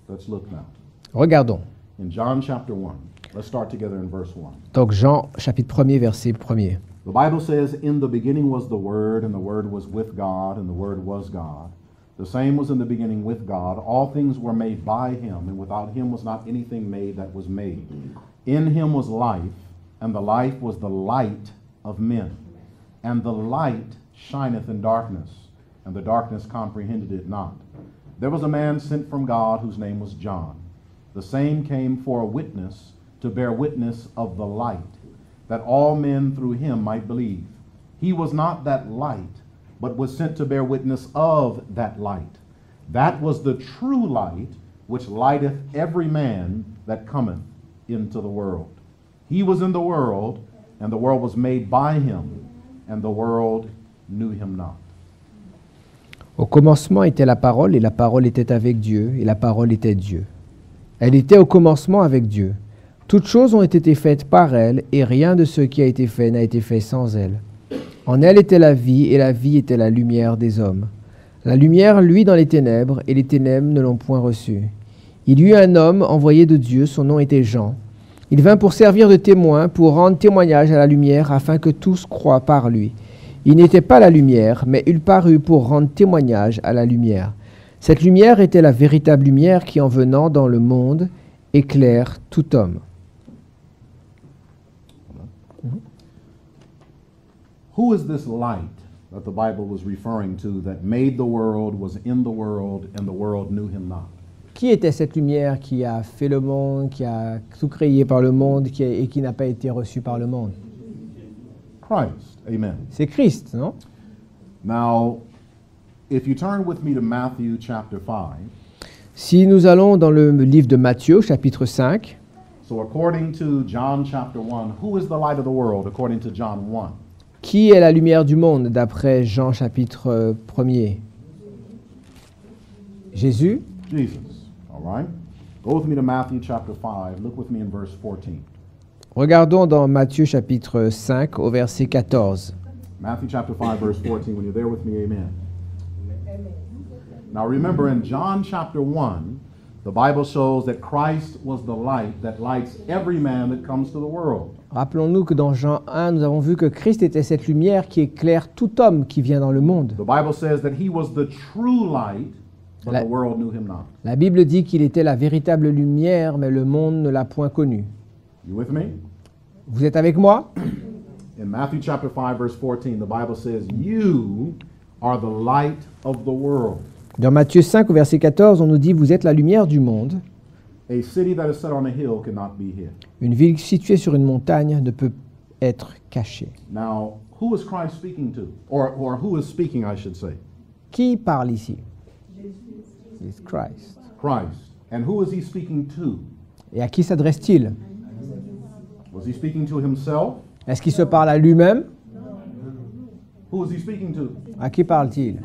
Let's look now.
Regardons.
In John chapter 1, let's start together in verse 1.
Donc Jean, chapitre 1er, verset 1er.
The Bible says, "In the beginning was the Word, and the Word was with God, and the Word was God. The same was in the beginning with God. All things were made by Him, and without Him was not anything made that was made. In Him was life, and the life was the light of men. And the light shineth in darkness, and the darkness comprehended it not. There was a man sent from God whose name was John. The same came for a witness, to bear witness of the light, that all men through him might believe. He was not that light, but was sent to bear witness of that light. That was the true light, which lighteth every man that cometh into the world. He was in the world, and the world was made by him, and the world knew him not."
Au commencement était la parole, et la parole était avec Dieu, et la parole était Dieu. Elle était au commencement avec Dieu. Toutes choses ont été faites par elle, et rien de ce qui a été fait n'a été fait sans elle. En elle était la vie, et la vie était la lumière des hommes. La lumière luit dans les ténèbres, et les ténèbres ne l'ont point reçue. Il y eut un homme envoyé de Dieu, son nom était Jean. Il vint pour servir de témoin, pour rendre témoignage à la lumière, afin que tous croient par lui. Il n'était pas la lumière, mais il parut pour rendre témoignage à la lumière. Cette lumière était la véritable lumière qui, en venant dans le monde, éclaire tout homme.
Who is this light that the Bible was referring to that made the world, was in the world, and the world knew him not?
Qui était cette lumière qui a fait le monde, qui a tout créé par le monde et qui n'a pas été reçue par le monde?
Christ. Amen.
C'est Christ, non?
Now, if you turn with me to Matthew chapter 5,
Si nous allons dans le livre de Matthieu, chapitre 5,
so according to John chapter 1, who is the light of the world according to John 1?
qui est la lumière du monde d'après Jean, chapitre 1er? Jésus.
Jesus. All right? Go with me to Matthew chapter 5. Look with me in verse 14.
Regardons dans Matthieu, chapitre 5, au verset 14.
Matthew chapter 5, verse 14. When you're there with me, amen. Now remember, in John chapter 1, the Bible shows that Christ was the light that lights every man that comes to the world.
Rappelons-nous que dans Jean 1, nous avons vu que Christ était cette lumière qui éclaire tout homme qui vient dans le monde.
The Bible says that he was the true light, but the world knew him not.
La Bible dit qu'il était la véritable lumière, mais le monde ne l'a point connu.
You with me?
Vous êtes avec moi?
In Matthew chapter 5, verse 14, the Bible says, "You are the light of the world.
Dans Matthieu 5, au verset 14, on nous dit « Vous êtes la lumière du monde.
A city that is set on a hill cannot be hid."
Une ville située sur une montagne ne peut être cachée.
Now, who is Christ speaking to? Or who is speaking, I should say?
Qui parle ici? C'est Christ.
Christ. And who is he speaking to?
Et à qui s'adresse-t-il?
Was he speaking to himself?
Est-ce qu'il se parle à lui-même?
Who is he speaking to?
À qui parle-t-il?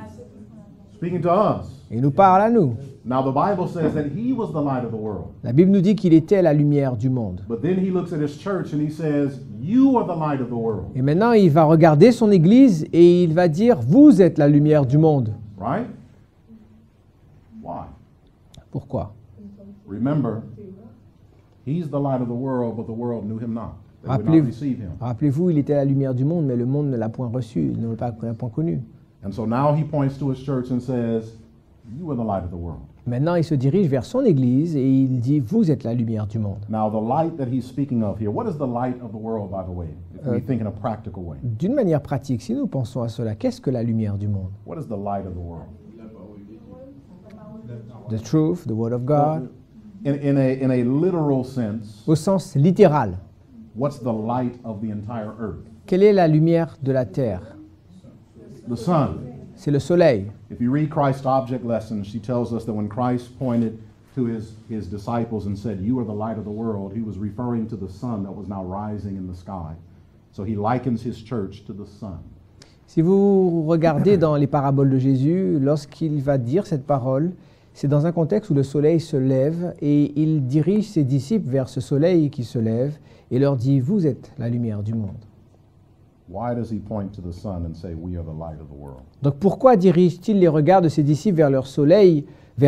speaking to us.
Il nous parle à nous.
Now the Bible says that he was the light of the world.
La Bible nous dit qu'il était la lumière du monde.
But then he looks at his church and he says, you are the light of the world.
Et maintenant, il va regarder son Église et il va dire, vous êtes la lumière du monde.
Right? Why?
Pourquoi?
Remember, he's the light of the world, but the world knew him not. They would not receive him.
Rappelez-vous, il était la lumière du monde, mais le monde ne l'a point reçu, ne l'a point connu.
And so now he points to his church and says, you are the light of the world.
Maintenant, il se dirige vers son Église et il dit, vous êtes la lumière du monde.
Now the light that he's speaking of here, what is the light of the world, by the way? If we think in a practical way.
D'une manière pratique, si nous pensons à cela, qu'est-ce que la lumière du monde?
What is the light of the world?
The truth, the word of God.
In a literal sense,
Au sens littéral,
what's the light of the entire earth?
quelle est la lumière de la terre?
The sun.
C'est le soleil.
If you read Christ's object lesson, she tells us that when Christ pointed to his disciples and said, you are the light of the world, he was referring to the sun that was now rising in the sky. So he likens his church to the sun.
Si vous regardez dans les paraboles de Jésus, lorsqu'il va dire cette parole, c'est dans un contexte où le soleil se lève et il dirige ses disciples vers ce soleil qui se lève et leur dit, vous êtes la lumière du monde.
Why does he point to the sun and say, we are the light of the world?
Donc pourquoi dirige-t-il les regards de ses disciples vers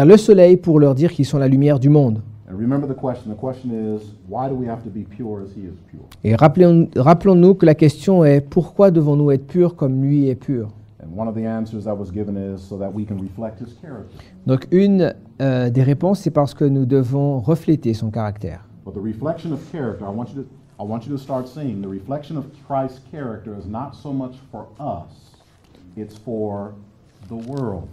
le soleil pour leur dire qu'ils sont la lumière du monde?
And remember the question. The question is, why do we have to be pure as he is pure?
Et rappelons-nous que la question est, pourquoi devons-nous être purs comme lui est pur?
And one of the answers that was given is so that we can reflect his character.
Donc une des réponses, c'est parce que nous devons refléter son caractère.
But the reflection of character, I want you to start seeing the reflection of Christ's character is not so much for us, it's for the world.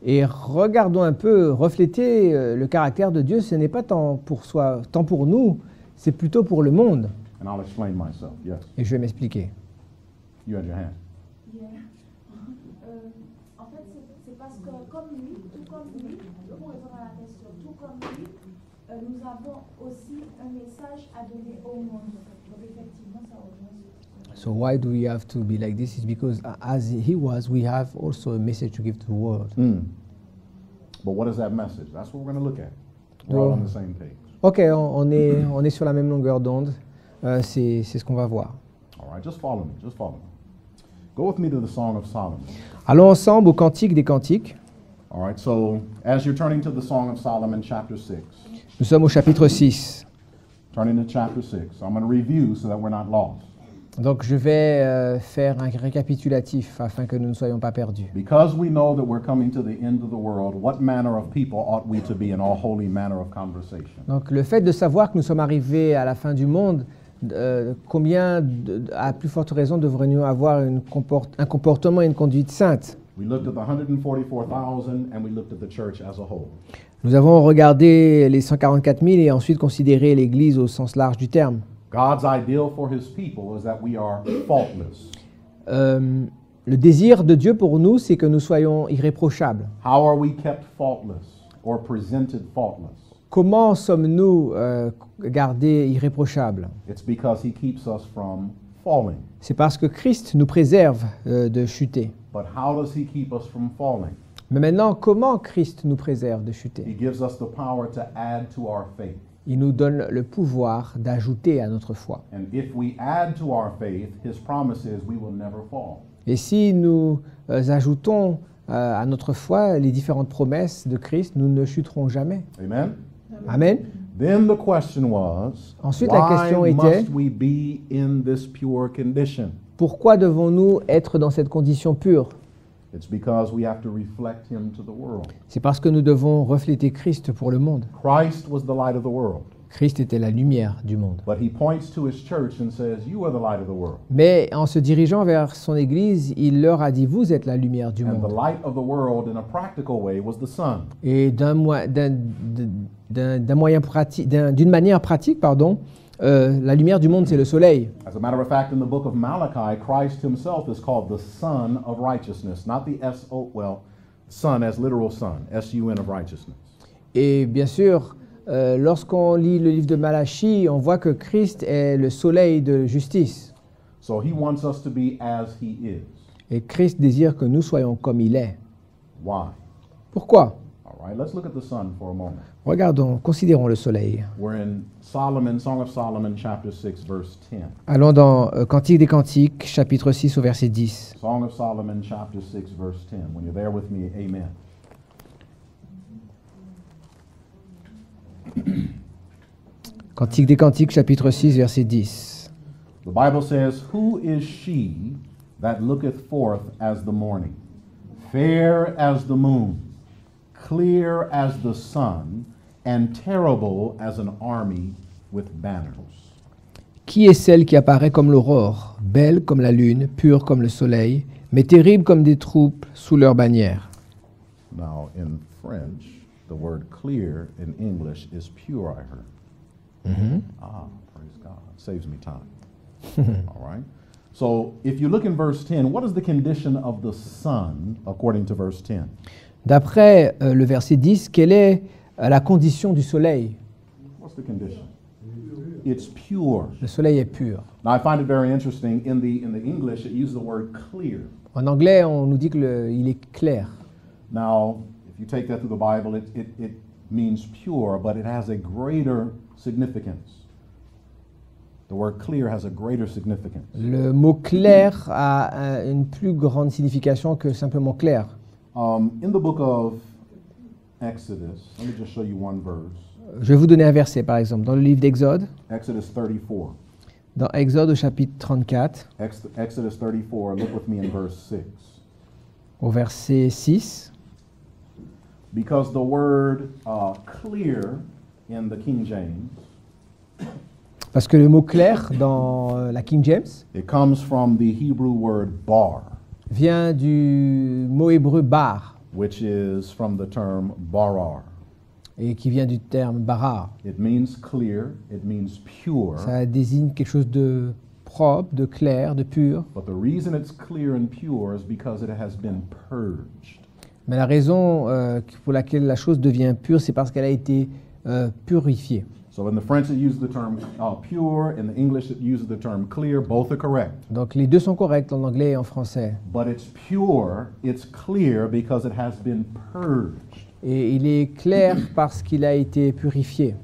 Et regardons un peu, refléter le caractère de Dieu, ce n'est pas tant pour nous, c'est plutôt pour le monde.
And I'll explain myself. Yes,
Et je vais m'expliquer.
you had your hand.
Yeah. En fait, c'est parce que comme lui, tout comme lui, pour répondre à la question, tout comme lui, nous avons aussi un message à donner au monde. Donc effectivement, ça rejoint.
So why do we have to be like this? Is because as he was, we have also a message to give to the world.
But what is that message? That's what we're going to look at. We're all on the same page.
Ok, on est sur la même longueur d'onde. C'est ce qu'on va voir.
All right, just follow me. Just follow me. Go with me to the Song of Solomon.
Allons ensemble au Cantique des Cantiques.
All right, so as you're turning to the Song of Solomon, chapter 6,
Nous sommes au chapitre 6.
turning to chapter 6, I'm going to review so that we're not lost.
Donc je vais faire un récapitulatif afin que nous ne soyons pas perdus.
Because we know that we're coming to the end of the world, what manner of people ought we to be in all holy manner of conversation?
Donc le fait de savoir que nous sommes arrivés à la fin du monde, à plus forte raison devrions-nous avoir un comportement et une conduite sainte.
We looked at the 144,000 and we looked at the church as a whole.
Nous avons regardé les 144 000 et ensuite considéré l'Église au sens large du terme.
God's ideal for his people is that we are faultless.
Le désir de Dieu pour nous, c'est que nous soyons irréprochables.
How are we kept faultless or presented faultless?
Comment sommes-nous gardés irréprochables?
It's because he keeps us from falling.
C'est parce que Christ nous préserve de chuter.
But how does he keep us from falling?
Mais maintenant, comment Christ nous préserve de
He
chuter?
gives us the power to add to our faith.
Il nous donne le pouvoir d'ajouter à notre foi.
And if we add to our faith, his promise is we will never fall.
Et si nous ajoutons à notre foi les différentes promesses de Christ, nous ne chuterons jamais.
Amen?
Amen.
Then the question was,
Ensuite, la question
why
était-
must we be in this pure condition?
Pourquoi devons-nous être dans cette condition pure?
It's because we have to reflect him to the world.
C'est parce que nous devons refléter Christ pour le monde.
Christ was the light of the world.
Christ était la lumière du monde.
But he points to his church and says, you are the light of the world.
Mais en se dirigeant vers son Église, il leur a dit, vous êtes la lumière du
And the
monde.
light of the world, in a practical way, was the sun.
Et d'une manière pratique, la lumière du monde, c'est le soleil.
As a matter of fact, in the book of Malachi, Christ himself is called the Son of Righteousness, not the sun as literal sun, S-U-N of righteousness.
Et bien sûr, lorsqu'on lit le livre de Malachie, on voit que Christ est le soleil de justice.
So he wants us to be as he is.
Et Christ désire que nous soyons comme il est.
Why?
Pourquoi?
All right, let's look at the sun for a moment.
Regardons, considérons le soleil.
We're in Solomon, Song of Solomon, chapter 6, verse 10.
Allons dans Cantique des Cantiques, chapitre 6 au verset 10.
Song of Solomon, chapter 6, verse 10. When you're there with me, amen.
Cantique des Cantiques, chapitre 6, verset 10.
The Bible says, "Who is she that looketh forth as the morning, fair as the moon, clear as the sun, and terrible as an army with banners?"
Qui est celle qui apparaît comme l'aurore, belle comme la lune, pure comme le soleil, mais terrible comme des troupes sous leur bannière?
Now, in French, the word clear in English is pure, I heard. Ah, praise God. Saves me time. All right. So, if you look in verse 10, what is the condition of the sun according to verse 10?
D'après le verset 10, quelle est la condition du soleil?
What's the condition? It's pure.
Le soleil est pur.
Now, I find it very interesting. In the English, it uses the word clear.
En anglais, on nous dit qu'il est clair.
Now, if you take that through the Bible, it means pure, but it has a greater significance. The word clear has a greater significance.
Le mot clair a une plus grande signification que simplement clair.
In the book of Exodus, let me just show you one verse.
Je vais vous donner un verset, par exemple, dans le livre d'Exode,
Exodus 34.
dans Exode au chapitre 34,
Exodus 34, look with me in verse 6.
au verset 6.
Because the word clear in the King James,
Parce que le mot clair dans la King James
it comes from the Hebrew word bar,
vient du mot hébreu bar,
which is from the term barar.
et qui vient du terme barar.
It means clear, it means pure,
Ça désigne quelque chose de propre, de clair, de pur.
but the reason it's clear and pure is because it has been purged.
Mais la raison pour laquelle la chose devient pure, c'est parce qu'elle a été purifiée.
So in the French it uses the term pure, in the English it uses the term clear, both are correct.
Donc les deux sont corrects en anglais et en français.
But it's pure, it's clear because it has been purged.
Et il est clair parce qu'il a été purifié.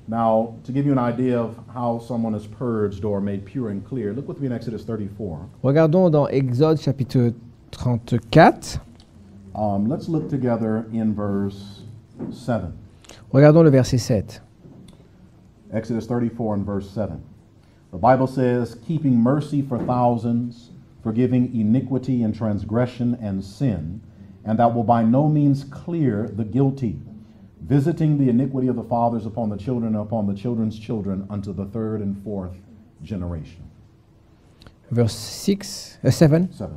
Now, to give you an idea of how someone is purged or made pure and clear, look with me in Exodus 34.
Regardons dans Exode chapitre 34.
Let's look together in verse 7.
Regardons le verset 7.
Exodus 34 and verse 7. The Bible says, "Keeping mercy for thousands, forgiving iniquity and transgression and sin, and that will by no means clear the guilty, visiting the iniquity of the fathers upon the children and upon the children's children unto the third and fourth generation."
Verse 7.
7.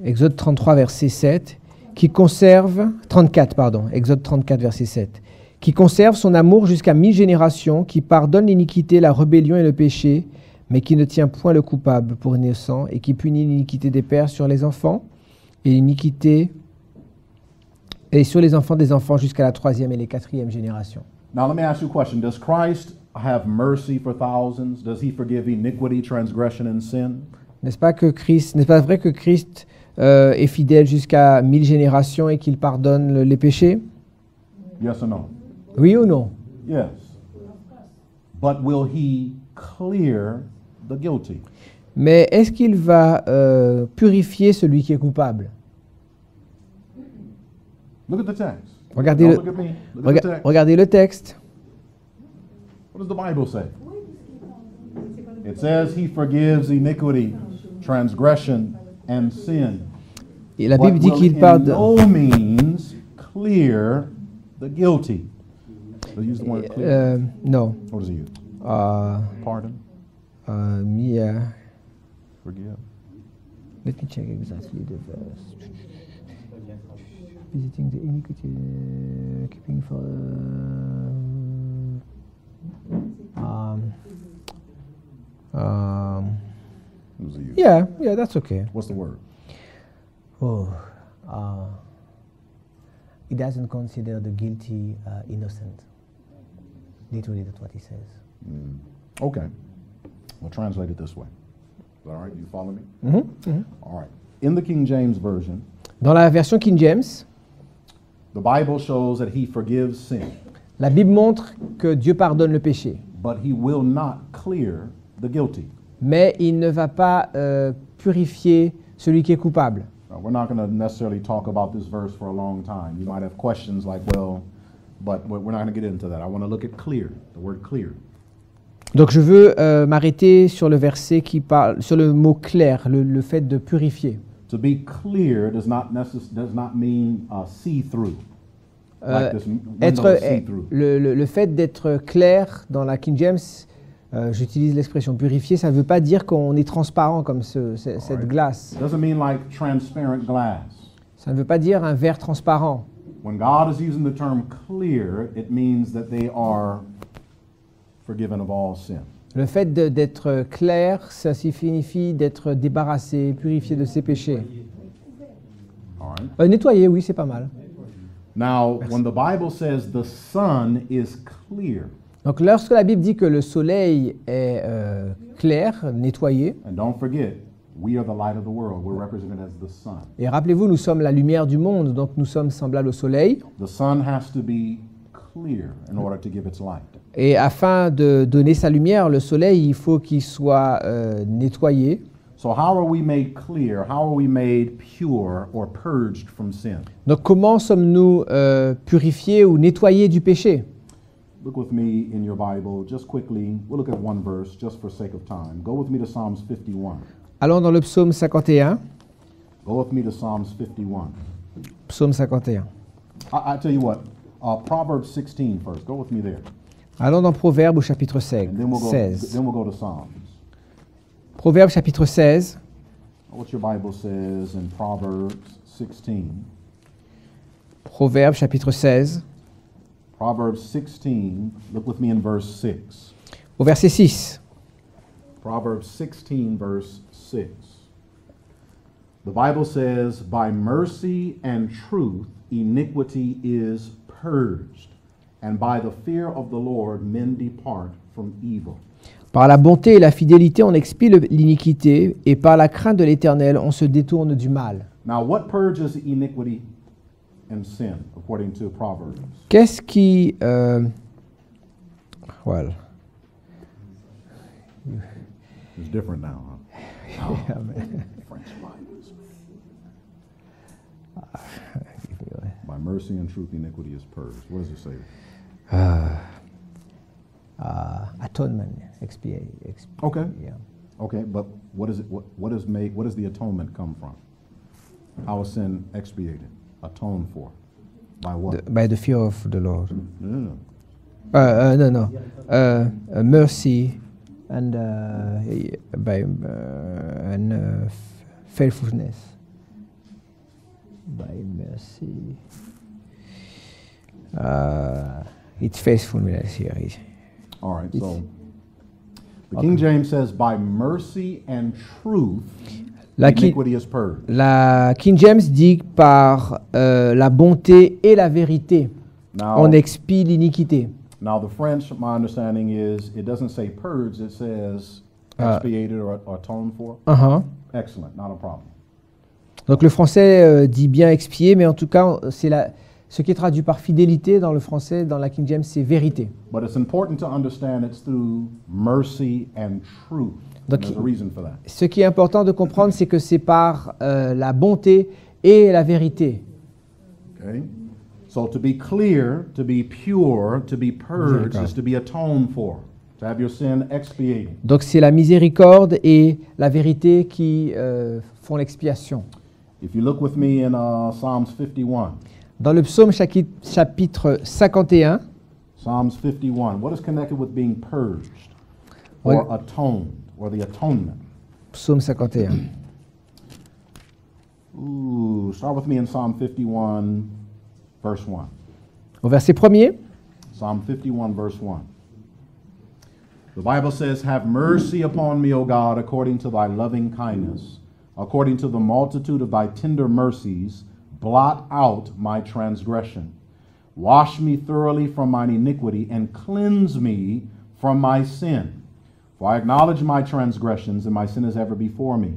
Exode 33, verset 7. Qui conserve, 34, pardon, Exode 34, verset 7. Qui conserve son amour jusqu'à 1000 générations, qui pardonne l'iniquité, la rébellion et le péché, mais qui ne tient point le coupable pour innocent, et qui punit l'iniquité des pères sur les enfants, et l'iniquité et sur les enfants des enfants jusqu'à la 3e et les 4e génération.
Now let me ask you a question. Does Christ have mercy for thousands? Does he forgive iniquity, transgression, and sin?
N'est-ce pas vrai que Christ est fidèle jusqu'à 1000 générations et qu'il pardonne les péchés?
Yes or no?
Oui ou non?
Yes. But will he clear the guilty?
Mais est-ce qu'il va purifier celui qui est coupable?
Look at the text.
Regardez
Don't
le,
look at me. Look at the text.
regardez le texte.
What does the Bible say? It says he forgives iniquity, transgression, and sin.
Et la
But
Bible dit
will
qu'il
in
pardonne.
no means clear the guilty. Does he use the word clear?
Non.
What does he use? Pardon? Forgive?
Let me check exactly the verse. Visiting the iniquity, keeping for.
What does he use?
Yeah, that's okay.
What's the word?
He doesn't consider the guilty innocent. Literally, that's what he says.
Okay. We'll translate it this way. Is that all right? You follow me?
Mhm, mhm.
All right. In the King James Version,
Dans la version King James,
The Bible shows that he forgives sin,
La Bible montre que Dieu pardonne le péché,
but he will not clear the guilty.
mais il ne va pas purifier celui qui est coupable.
Now, we're not going to necessarily talk about this verse for a long time. You might have questions like, well, but we're not going to get into that. I want to look at clear, the word clear.
Donc je veux m'arrêter sur le verset qui parle, sur le mot clair, le fait de purifier.
To be clear does not mean see-through. Like this window is see-through.
Le fait d'être clair dans la King James, j'utilise l'expression purifier, ça ne veut pas dire qu'on est transparent comme cette
Alright.
glace.
Doesn't mean like transparent glass.
Ça ne veut pas dire un verre transparent.
When God is using the term clear, it means that they are forgiven of all sin.
Le fait d'être clair, ça signifie d'être débarrassé, purifié de ses péchés.
All right.
Nettoyer, oui, c'est pas mal.
Now, when the Bible says the sun is clear,
Donc lorsque la Bible dit que le soleil est clair, nettoyé,
and don't forget, we are the light of the world. We're represented as the sun.
et rappelez-vous, nous sommes la lumière du monde, donc nous sommes semblables au soleil.
The sun has to be clear in order to give its light.
Et afin de donner sa lumière, le soleil, il faut qu'il soit nettoyé.
So how are we made clear? How are we made pure or purged from sin?
Donc comment sommes-nous purifiés ou nettoyés du péché?
Look with me in your Bible, just quickly. We'll look at one verse just for sake of time. Go with me to Psalms 51.
Allons dans le psaume 51.
Go with me to Psalms 51.
Psaume 51.
I tell you what, Proverbs 16 first. Go with me there.
Allons dans Proverbes au chapitre
And then
16.
we'll go to Psalms.
Proverbes chapitre 16.
What your Bible says in Proverbs 16.
Proverbes chapitre 16.
Proverbs 16, look with me in verse 6.
Au verset 6.
Proverbs 16, verse 6. The Bible says, by mercy and truth iniquity is purged, and by the fear of the Lord men depart from evil.
Par la bonté et la fidélité, on expie l'iniquité, et par la crainte de l'Éternel, on se détourne du mal.
Now, what purges iniquity and sin, according to Proverbs?
Qu'est-ce qui... well.
It's different now, huh? French Bibles. By mercy and truth iniquity is purged. What does it say?
Atonement, expiate.
Okay.
Yeah.
Okay, but what is it? What does the atonement come from? How is sin expiated, atoned for? By what?
By the fear of the Lord.
No.
Mercy and faithfulness. By mercy. It's faithfulness here.
All right, so the King James says, by mercy and truth, iniquity is purged.
La King James dit par la bonté et la vérité, on expie l'iniquité.
Now the French, my understanding is, it doesn't say purged, it says expiated or atoned for. Excellent, not a problem.
Donc le français dit bien expier, mais en tout cas, ce qui est traduit par fidélité dans le français, dans la King James, c'est vérité.
But it's important to understand it's through mercy and truth.
Donc,
there's a reason for that.
Ce qui est important de comprendre, c'est que c'est par la bonté et la vérité.
Okay? So to be clear, to be pure, to be purged is to be atoned for, to have your sin expiated.
Donc c'est la miséricorde et la vérité qui font l'expiation.
If you look with me in Psalms 51.
Dans le psaume chapitre 51,
Psalms 51, what is connected with being purged or atoned or the atonement?
Psaume 51.
Start with me in Psalm 51, verse 1.
Au verset 1er.
Psalm 51, verse 1. The Bible says, have mercy upon me, O God, according to thy loving kindness, according to the multitude of thy tender mercies, blot out my transgression. Wash me thoroughly from mine iniquity and cleanse me from my sin. For I acknowledge my transgressions and my sin is ever before me.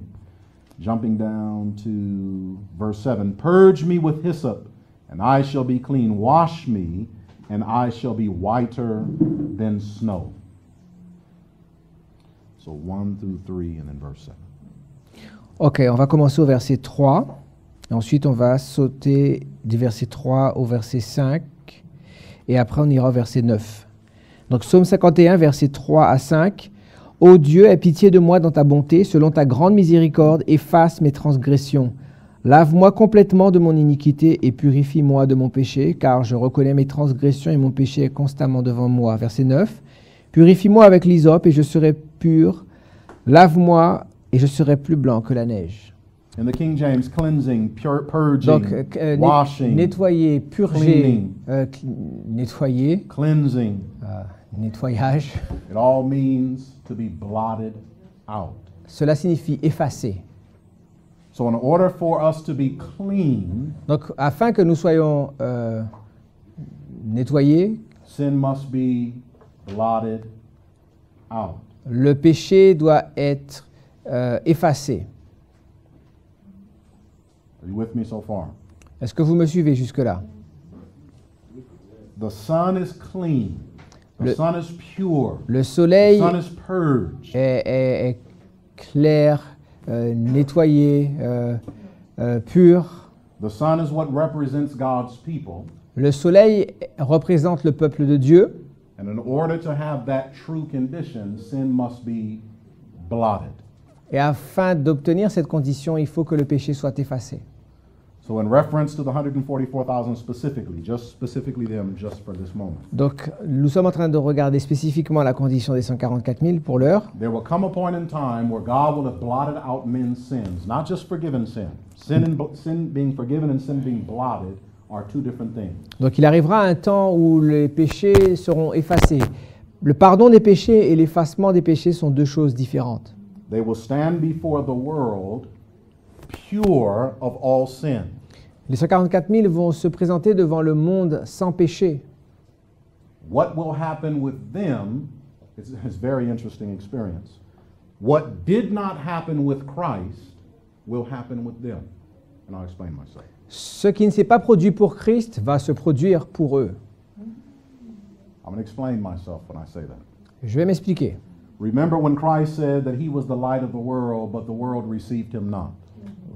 Jumping down to verse 7. Purge me with hyssop and I shall be clean. Wash me, and I shall be whiter than snow. So 1 through 3 and then verse 7.
Ok, on va commencer au verset 3. Et ensuite, on va sauter du verset 3 au verset 5. Et après, on ira au verset 9. Donc, Psaume 51, verset 3 à 5. « Ô Dieu, aie pitié de moi dans ta bonté, selon ta grande miséricorde, efface mes transgressions. Lave-moi complètement de mon iniquité et purifie-moi de mon péché, car je reconnais mes transgressions et mon péché est constamment devant moi. » Verset 9. « Purifie-moi avec l'hysope et je serai pur. Lave-moi et je serai plus blanc que la neige. »
In the King James, cleansing, purging,
Donc,
washing,
nettoyer, purger, nettoyer,
cleansing.
nettoyage,
It all means to be blotted out.
cela signifie effacer.
So in order for us to be clean,
Donc, afin que nous soyons nettoyés,
sin must be blotted out.
le péché doit être effacé.
Are you with me so far?
Est-ce que vous me suivez jusque-là?
The sun is clean. The
Le-
sun is pure.
Le
The
soleil
sun is purged.
est clair, nettoyé, pur.
The sun is what represents God's people.
Le soleil représente le peuple de Dieu.
And in order to have that true condition, sin must be blotted.
Et afin d'obtenir cette condition, il faut que le péché soit effacé.
So in reference to the 144,000 specifically, just specifically them just for this moment,
Donc, nous sommes en train de regarder spécifiquement la condition des 144 000 pour l'heure.
there will come a point in time where God will have blotted out men's sins, not just forgiven sin. Sin being forgiven and sin being blotted are two different things.
Donc, il arrivera un temps où les péchés seront effacés. Le pardon des péchés et l'effacement des péchés sont deux choses différentes.
They will stand before the world pure of all sin.
Les 144 000 vont se présenter devant le monde sans péché.
What will happen with them is a very interesting experience. What did not happen with Christ will happen with them. And I'll explain myself.
Ce qui ne s'est pas produit pour Christ va se produire pour eux.
I'm going to explain myself when I say that.
Je vais m'expliquer.
Remember when Christ said that he was the light of the world, but the world received him not.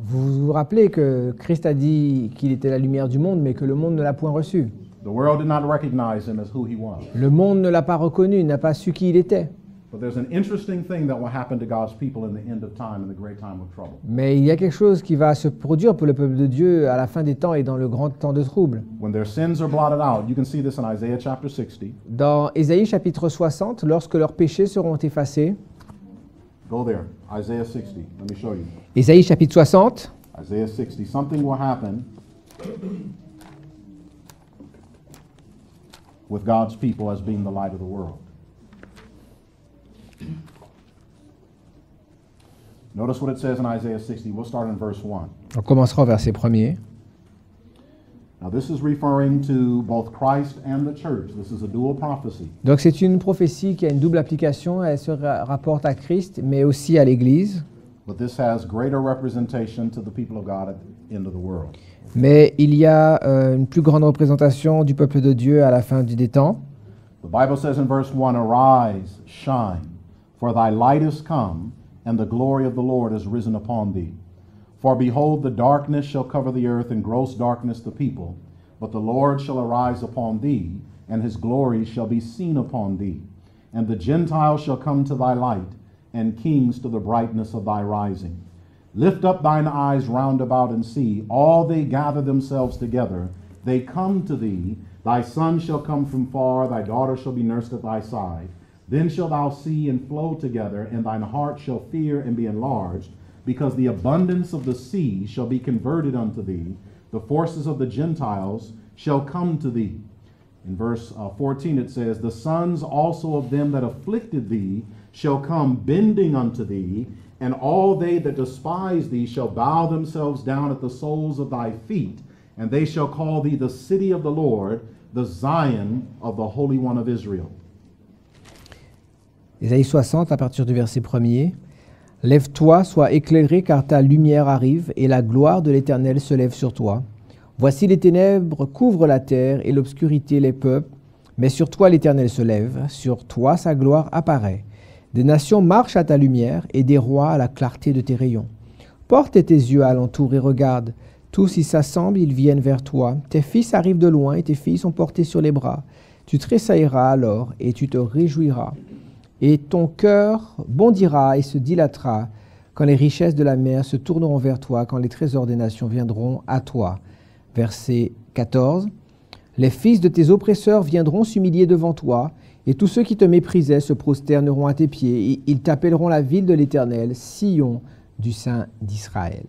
Vous vous rappelez que Christ a dit qu'il était la lumière du monde, mais que le monde ne l'a point reçu.
The world did not recognize him as who he was.
Le monde ne l'a pas reconnu, n'a pas su qui il était.
But there's an interesting thing that will happen to God's people in the end of time, in the great time of trouble.
Mais il y a quelque chose qui va se produire pour le peuple de Dieu à la fin des temps et dans le grand temps de trouble.
When their sins are blotted out, you can see this in Isaiah chapter 60.
Dans Ésaïe chapitre 60, lorsque leurs péchés seront effacés,
Go there, Isaiah 60. Let me show you.
Ésaïe chapitre 60,
Isaiah 60. Something will happen with God's people as being the light of the world. Notice what it says in Isaiah 60. We'll start in verse 1.
on commencera au verset 1er.
Now, this is referring to both Christ and the church. This is a dual prophecy.
Donc c'est une prophétie qui a une double application, elle se rapporte à Christ, mais aussi à l'Église.
But this has greater representation to the people of God at the end of the world.
Mais il y a une plus grande représentation du peuple de Dieu à la fin des temps.
The Bible says in verse 1, Arise, shine, for thy light is come, and the glory of the Lord is risen upon thee. For behold, the darkness shall cover the earth, and gross darkness the people. But the Lord shall arise upon thee, and his glory shall be seen upon thee. And the Gentiles shall come to thy light, and kings to the brightness of thy rising. Lift up thine eyes round about and see, all they gather themselves together, they come to thee. Thy son shall come from far, thy daughter shall be nursed at thy side. Then shalt thou see and flow together, and thine heart shall fear and be enlarged, because the abundance of the sea shall be converted unto thee. The forces of the Gentiles shall come to thee. In verse 14 it says, The sons also of them that afflicted thee shall come bending unto thee, and all they that despise thee shall bow themselves down at the soles of thy feet, and they shall call thee the city of the Lord, the Zion of the Holy One of Israel.
Ésaïe 60, à partir du verset 1er. Lève-toi, sois éclairé, car ta lumière arrive, et la gloire de l'Éternel se lève sur toi. Voici les ténèbres couvrent la terre et l'obscurité les peuples, mais sur toi l'Éternel se lève, sur toi sa gloire apparaît. Des nations marchent à ta lumière et des rois à la clarté de tes rayons. Porte tes yeux alentour et regarde. Tous y s'assemblent, ils viennent vers toi. Tes fils arrivent de loin et tes filles sont portées sur les bras. Tu tressailleras alors et tu te réjouiras. Et ton cœur bondira et se dilatera quand les richesses de la mer se tourneront vers toi, quand les trésors des nations viendront à toi. Verset 14. Les fils de tes oppresseurs viendront s'humilier devant toi, et tous ceux qui te méprisaient se prosterneront à tes pieds, et ils t'appelleront la ville de l'Éternel, Sion du Saint d'Israël.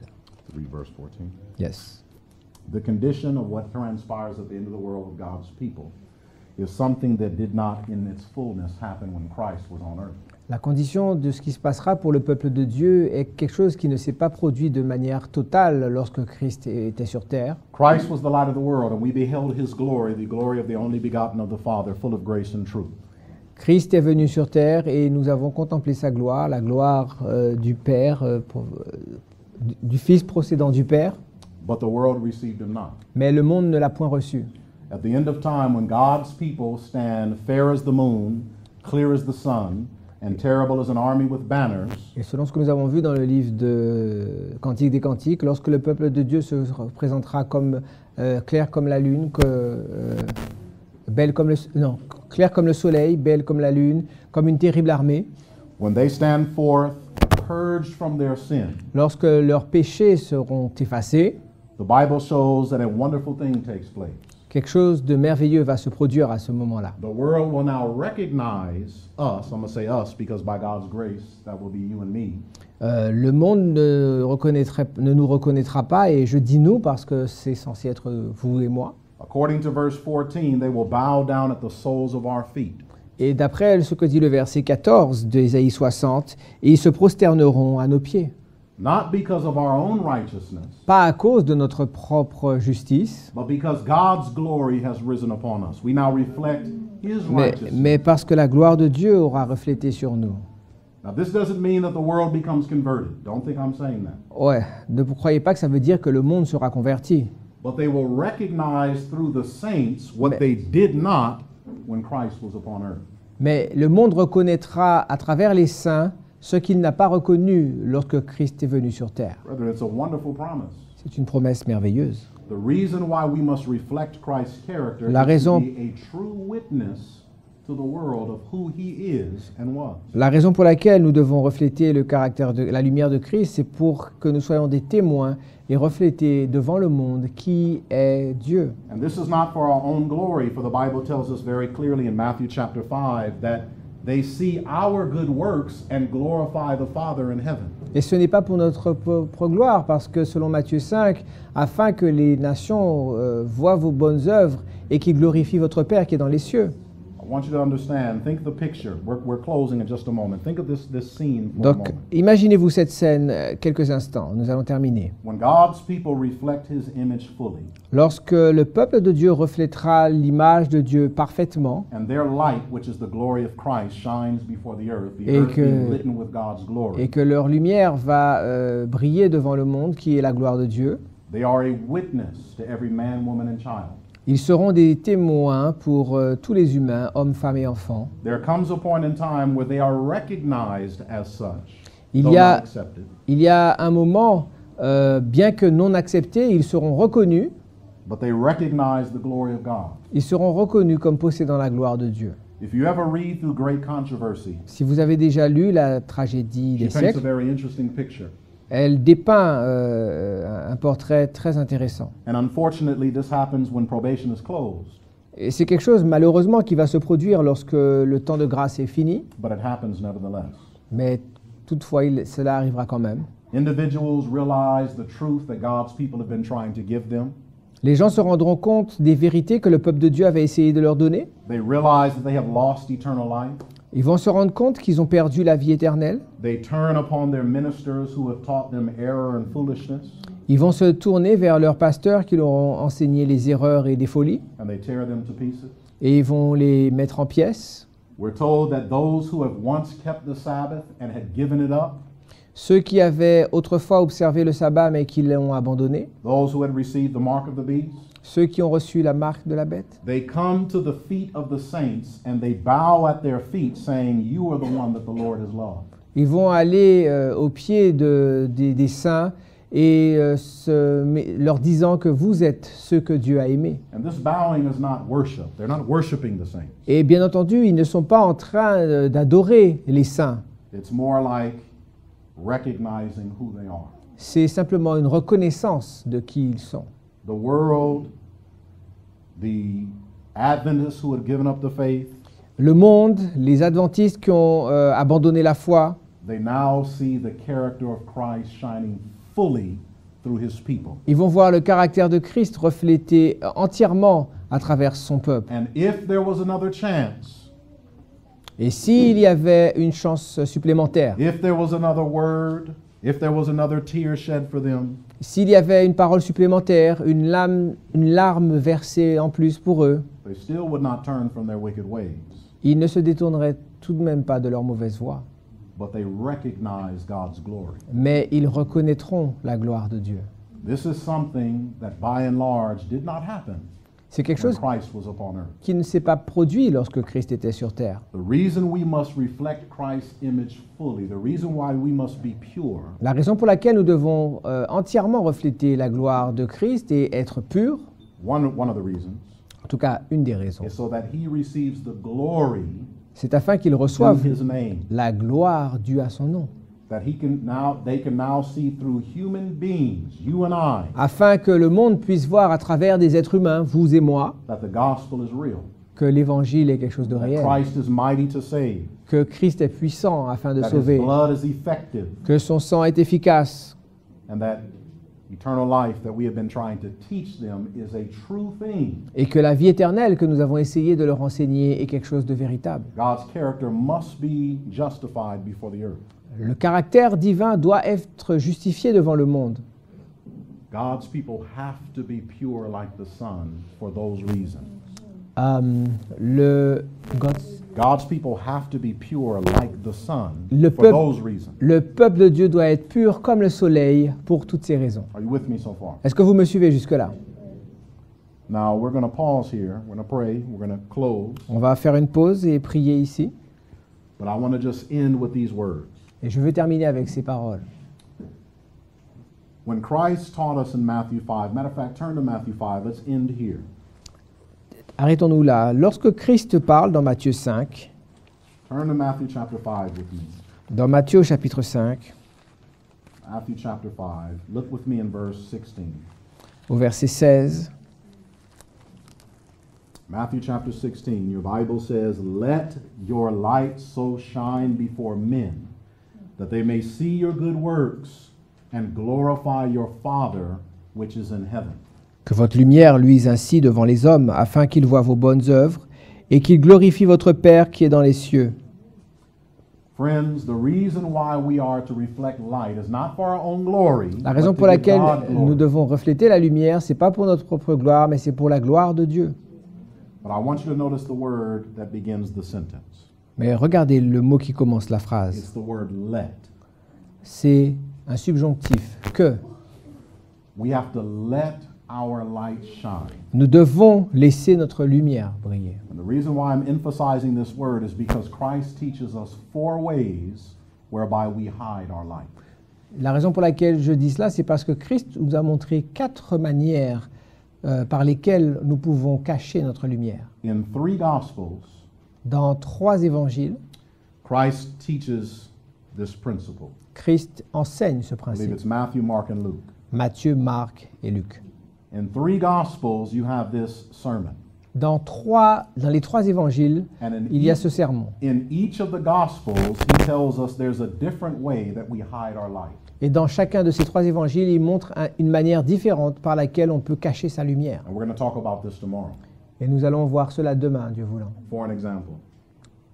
Read verse 14.
Yes.
The condition of what transpires at the end of the world of God's people is something that did not in its fullness happen when Christ was on earth.
La condition de ce qui se passera pour le peuple de Dieu est quelque chose qui ne s'est pas produit de manière totale lorsque Christ était sur terre.
Christ was the light of the world, and we beheld his glory, the glory of the only begotten of the Father, full of grace and truth.
Christ est venu sur terre et nous avons contemplé sa gloire, la gloire du Père, du Fils procédant du Père,
But the world received him not.
mais le monde ne l'a point reçu.
At the end of time, when God's people stand fair as the moon, clear as the sun, and terrible as an army with banners,
Et selon ce que nous avons vu dans le livre de Cantique des Cantiques, lorsque le peuple de Dieu se représentera comme clair comme la lune, belle comme clair comme le soleil, belle comme la lune, comme une terrible armée,
when they stand forth purged from their sin,
lorsque leurs péchés seront effacés,
the Bible shows that a wonderful thing takes place.
quelque chose de merveilleux va se produire à ce moment-là.
The world will now recognize us. I'm going to say us because by God's grace, that will be you and me.
Le monde ne nous reconnaîtra pas, et je dis nous parce que c'est censé être vous et moi.
According to verse 14, they will bow down at the soles of our feet.
Et d'après ce que dit le verset 14 d'Ésaïe 60, ils se prosterneront à nos pieds.
Not because of our own righteousness,
Pas à cause de notre propre justice,
but because God's glory has risen upon us. We now reflect his righteousness.
mais parce que la gloire de Dieu aura reflété sur nous.
Now, this doesn't mean that the world becomes converted. Don't think I'm saying that.
Ouais, ne vous croyez pas que ça veut dire que le monde sera converti.
But they will recognize through the saints what they did not when Christ was upon earth.
Mais le monde reconnaîtra à travers les saints ce qu'il n'a pas reconnu lorsque Christ est venu sur terre.
Brethren, it's a wonderful promise.
C'est une promesse merveilleuse.
The reason why we must reflect Christ's character
La
is
raison-
to be a true witness to the world of who he is and was.
La raison pour laquelle nous devons refléter le caractère de la lumière de Christ, c'est pour que nous soyons des témoins et refléter devant le monde qui est Dieu.
And this is not for our own glory, for the Bible tells us very clearly in Matthew chapter 5 that they see our good works and glorify the Father in heaven.
Et ce n'est pas pour notre propre gloire, parce que selon Matthieu 5, afin que les nations voient vos bonnes œuvres et qu'ils glorifient votre Père qui est dans les cieux.
I want you to understand, think of the picture. We're closing in just a moment. Think of this scene for a
Donc,
moment.
imaginez-vous cette scène quelques instants. Nous allons terminer.
When God's people reflect his image fully,
Lorsque le peuple de Dieu reflètera l'image de Dieu parfaitement,
and their light, which is the glory of Christ, shines before the earth
Et
earth
que-
being lit with God's glory,
et que leur lumière va briller devant le monde qui est la gloire de Dieu,
they are a witness to every man, woman, and child.
ils seront des témoins pour tous les humains, hommes, femmes et enfants.
There comes a point in time where they are recognized as such,
Il
though
y a-
not accepted.
Il y a un moment, bien que non acceptés, ils seront reconnus.
But they recognize the glory of God.
Ils seront reconnus comme possédant la gloire de Dieu.
If you ever read through Great Controversy,
Si vous avez déjà lu la tragédie
she
des
paints a
siècles,
very interesting picture.
elle dépeint un portrait très intéressant.
And unfortunately, this happens when probation is closed,
Et c'est quelque chose, malheureusement, qui va se produire lorsque le temps de grâce est fini,
but it happens nevertheless.
mais toutefois, cela arrivera quand même.
Individuals realize the truth that God's people have been trying to give them.
Les gens se rendront compte des vérités que le peuple de Dieu avait essayé de leur donner.
They realize that they have lost eternal life.
Ils vont se rendre compte qu'ils ont perdu la vie éternelle.
They turn upon their ministers who have taught them error and foolishness,
Ils vont se tourner vers leurs pasteurs qui leur ont enseigné les erreurs et des folies,
and they tear them to pieces.
et ils vont les mettre en pièces.
We're told that those who have once kept the Sabbath and had given it up
Ceux qui avaient autrefois observé le sabbat mais qui l'ont abandonné,
those who had received the mark of the beast,
ceux qui ont reçu la marque de la bête,
they come to the feet of the saints and they bow at their feet, saying, "You are the one that the Lord has loved."
ils vont aller aux pieds des saints et leur disant que vous êtes ceux que Dieu a aimés.
And this bowing is not worship. They're not worshiping the saints.
Et bien entendu, ils ne sont pas en train d'adorer les saints.
It's more like recognizing who they are.
C'est simplement une reconnaissance de qui ils sont.
The world, the Adventists who had given up the faith,
Le monde, les adventistes qui ont abandonné la foi,
they now see the character of Christ shining fully through his people.
ils vont voir le caractère de Christ reflété entièrement à travers son peuple.
And if there was another chance,
Et s'il y avait une chance supplémentaire,
if there was another word, if there was another tear shed for them,
s'il y avait une parole supplémentaire, une larme versée en plus pour eux,
they still would not turn from their wicked ways,
ils ne se détourneraient tout de même pas de leur mauvaise voie.
but they recognize God's glory.
Mais ils reconnaîtront la gloire de Dieu.
This is something that by and large did not happen
C'est quelque
when
chose
Christ was upon earth.
qui ne s'est pas produit lorsque Christ était sur terre.
The reason we must reflect Christ's image fully, the reason why we must be pure,
La raison pour laquelle nous devons entièrement refléter la gloire de Christ et être purs,
one of the reasons,
en tout cas une des raisons,
is so that he receives the glory
c'est afin qu'ils
due
reçoivent
his name,
la gloire due à son nom,
that they can now see through human beings, you and I,
afin que le monde puisse voir à travers des êtres humains, vous et moi,
that the gospel is real,
que l'évangile est quelque chose de
that
réel,
Christ is mighty to save,
que Christ est puissant afin de
that his
sauver,
blood is effective,
que son sang est efficace,
and that eternal life that we have been trying to teach them is a true thing.
et que la vie éternelle que nous avons essayé de leur enseigner est quelque chose de véritable.
God's character must be justified before the earth.
Le caractère divin doit être justifié devant le monde.
God's people have to be pure like the sun for those reasons. God's people have to be pure like the sun
Le
for those reasons.
Le peuple de Dieu doit être pur comme le soleil pour toutes ces raisons.
Are you with me so far?
Est-ce que vous me suivez jusque-là?
Now we're going to pause here. We're going to pray. We're going to close.
On va faire une pause et prier ici.
But I want to just end with these words.
Et je veux terminer avec ces paroles.
When Christ taught us in Matthew 5, matter of fact, turn to Matthew 5. Let's end here.
Arrêtons-nous là. Lorsque Christ parle dans Matthieu 5,
Turn to Matthew chapter 5 with me.
dans Matthieu au chapitre 5,
Matthew chapter 5. Look with me in verse 16.
au verset 16,
Matthew chapter 16, your Bible says, "Let your light so shine before men, that they may see your good works and glorify your Father which is in heaven."
que votre lumière luise ainsi devant les hommes, afin qu'ils voient vos bonnes œuvres et qu'ils glorifient votre Père qui est dans les cieux.
Friends, the reason why we are to reflect light is not for our own glory,
La raison
but
pour
to give
laquelle
God glory.
nous devons refléter la lumière, c'est pas pour notre propre gloire, mais c'est pour la gloire de Dieu.
But I want you to notice the word that begins the sentence.
Mais regardez le mot qui commence la phrase.
It's the word let.
C'est un subjonctif. Que
We have to let our light shine.
nous devons laisser notre lumière briller.
And the reason why I'm emphasizing this word is because Christ teaches us 4 ways whereby we hide our light.
La raison pour laquelle je dis cela, c'est parce que Christ nous a montré 4 manières par lesquelles nous pouvons cacher notre lumière.
In 3 Gospels,
Dans 3 évangiles,
Christ teaches this principle.
Christ enseigne ce
I believe
principe.
it's Matthew, Mark, and Luke.
Matthieu, Marc et Luc.
In 3 Gospels, you have this sermon.
Dans les 3 évangiles,
And
il y a ce sermon.
in each of the Gospels, he tells us there's a different way that we hide our light.
Et dans chacun de ces 3 évangiles, il montre une manière différente par laquelle on peut cacher sa lumière.
And we're going to talk about this tomorrow.
Et nous allons voir cela demain, Dieu voulant.
For an example,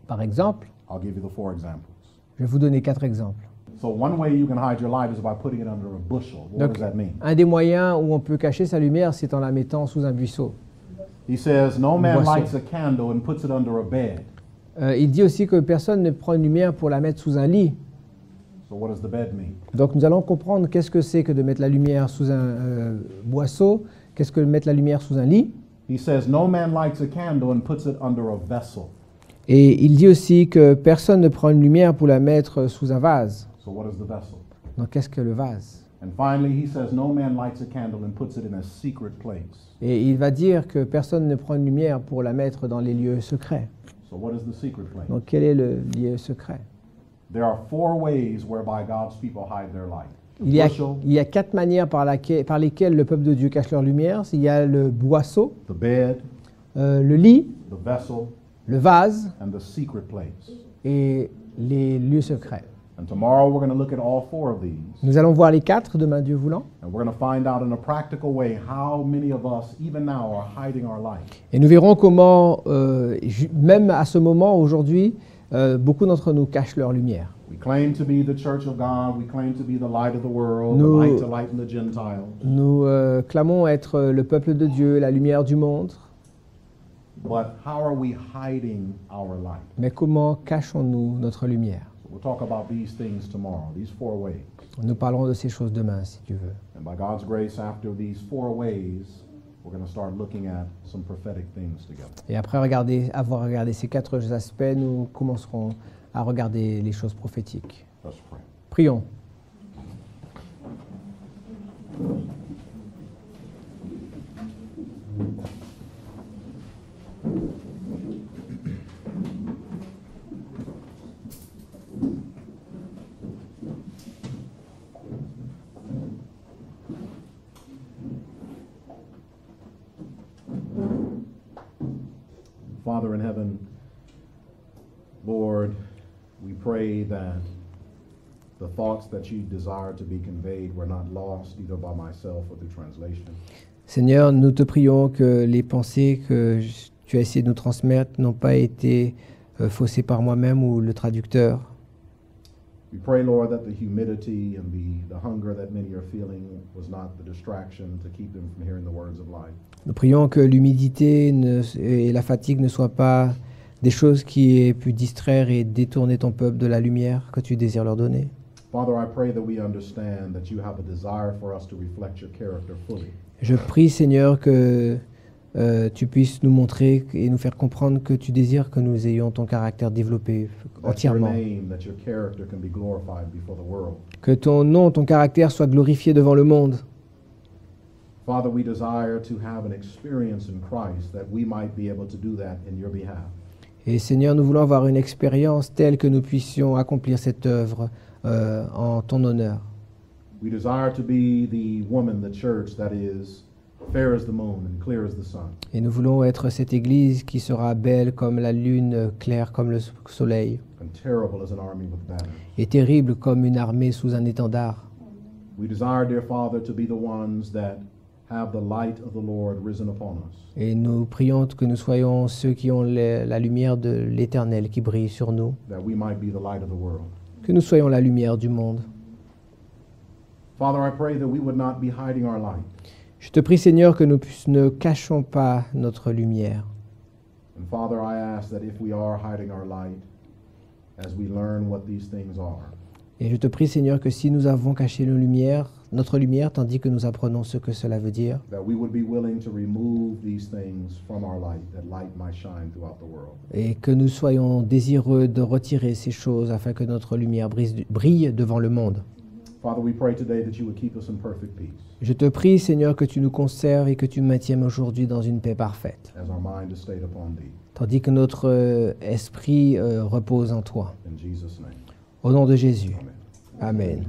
Par exemple,
I'll give you the 4 examples.
je vais vous donner 4 exemples.
So one way you can hide your light is by putting it under a bushel. What
Donc,
does that mean?
un des moyens où on peut cacher sa lumière, c'est en la mettant sous un buisson.
He says, no man
Boisson.
lights a candle and puts it under a bed.
Il dit aussi que personne ne prend une lumière pour la mettre sous un lit.
So what does the bed mean?
Donc nous allons comprendre qu'est-ce que c'est que de mettre la lumière sous un boisseau, qu'est-ce que de mettre la lumière sous un lit.
He says, no man lights a candle and puts it under a vessel.
Et il dit aussi que personne ne prend une lumière pour la mettre sous un vase.
So what is the vessel?
Donc qu'est-ce que le vase?
And finally, he says, no man lights a candle and puts it in a secret place.
Et il va dire que personne ne prend une lumière pour la mettre dans les lieux secrets.
So what is the secret place?
Donc quel est le lieu secret?
There are 4 ways whereby God's people hide their light. The
Il
bushel,
y a 4 manières par lesquelles le peuple de Dieu cache leur lumière. Il y a le boisseau,
the bed,
le lit,
the vessel,
le vase
and the secret place.
et les lieux secrets.
And tomorrow we're going to look at all 4 of these.
Nous allons voir les 4 demain, Dieu voulant.
And we're going to find out in a practical way how many of us, even now, are hiding our light.
Et nous verrons comment, même à ce moment, aujourd'hui, beaucoup d'entre nous cachent leur lumière.
We claim to be the church of God. We claim to be the light of the world,
Nous-
the light to lighten the Gentiles.
Nous clamons être le peuple de Dieu, la lumière du monde.
But how are we hiding our light?
Mais comment cachons-nous notre lumière?
So we'll talk about these things tomorrow, these 4 ways.
Nous parlerons de ces choses demain, si tu veux.
And by God's grace, after these 4 ways, we're going to start looking at some prophetic things together.
Et après avoir regardé ces 4 aspects, nous commencerons à regarder les choses prophétiques.
Let's pray.
Prions.
Father in heaven, Lord, we pray that the thoughts that you desire to be conveyed were not lost either by myself or through translation.
Seigneur, nous te prions que les pensées que tu as essayé de nous transmettre n'ont pas été faussées par moi-même ou le traducteur.
We pray, Lord, that the humidity and the hunger that many are feeling was not the distraction to keep them from hearing the words of life.
Nous prions que l'humidité et la fatigue ne soient pas des choses qui aient pu distraire et détourner ton peuple de la lumière que tu désires leur donner.
Father, I pray that we understand that you have a desire for us to reflect your character fully.
Je prie, Seigneur, que tu puisses nous montrer et nous faire comprendre que tu désires que nous ayons ton caractère développé
That your
entièrement.
name, that your character can be glorified before the world.
Que ton nom, ton caractère soit glorifié devant le monde.
Father, we desire to have an experience in Christ that we might be able to do that in your behalf.
Et Seigneur, nous voulons avoir une expérience telle que nous puissions accomplir cette œuvre en ton honneur.
We desire to be the woman, the church that is fair as the moon and clear as the sun.
Et nous voulons être cette Église qui sera belle comme la lune, claire comme le soleil,
And terrible as an army with banners.
et terrible comme une armée sous un étendard.
We desire, dear Father, to be the ones that have the light of the Lord risen upon us.
Et nous prions que nous soyons ceux qui ont la lumière de l'Éternel qui brille sur nous,
That we might be the light of the world.
que nous soyons la lumière du monde.
Father, I pray that we would not be hiding our light.
Je te prie, Seigneur, que nous ne cachons pas notre lumière.
And Father, I ask that if we are hiding our light, as we learn what these things are,
Et je te prie, Seigneur, que si nous avons caché notre lumière, tandis que nous apprenons ce que cela veut dire,
that we would be willing to remove these things from our light, that light might shine throughout the world.
et que nous soyons désireux de retirer ces choses afin que notre lumière brille devant le monde.
Father, we pray today that you would keep us in perfect peace
Je te prie, Seigneur, que tu nous conserves et que tu nous maintiennes aujourd'hui dans une paix parfaite,
as our mind is stayed upon thee.
tandis que notre esprit repose en toi.
In Jesus' name,
Au nom de Jésus.
amen.
Amen.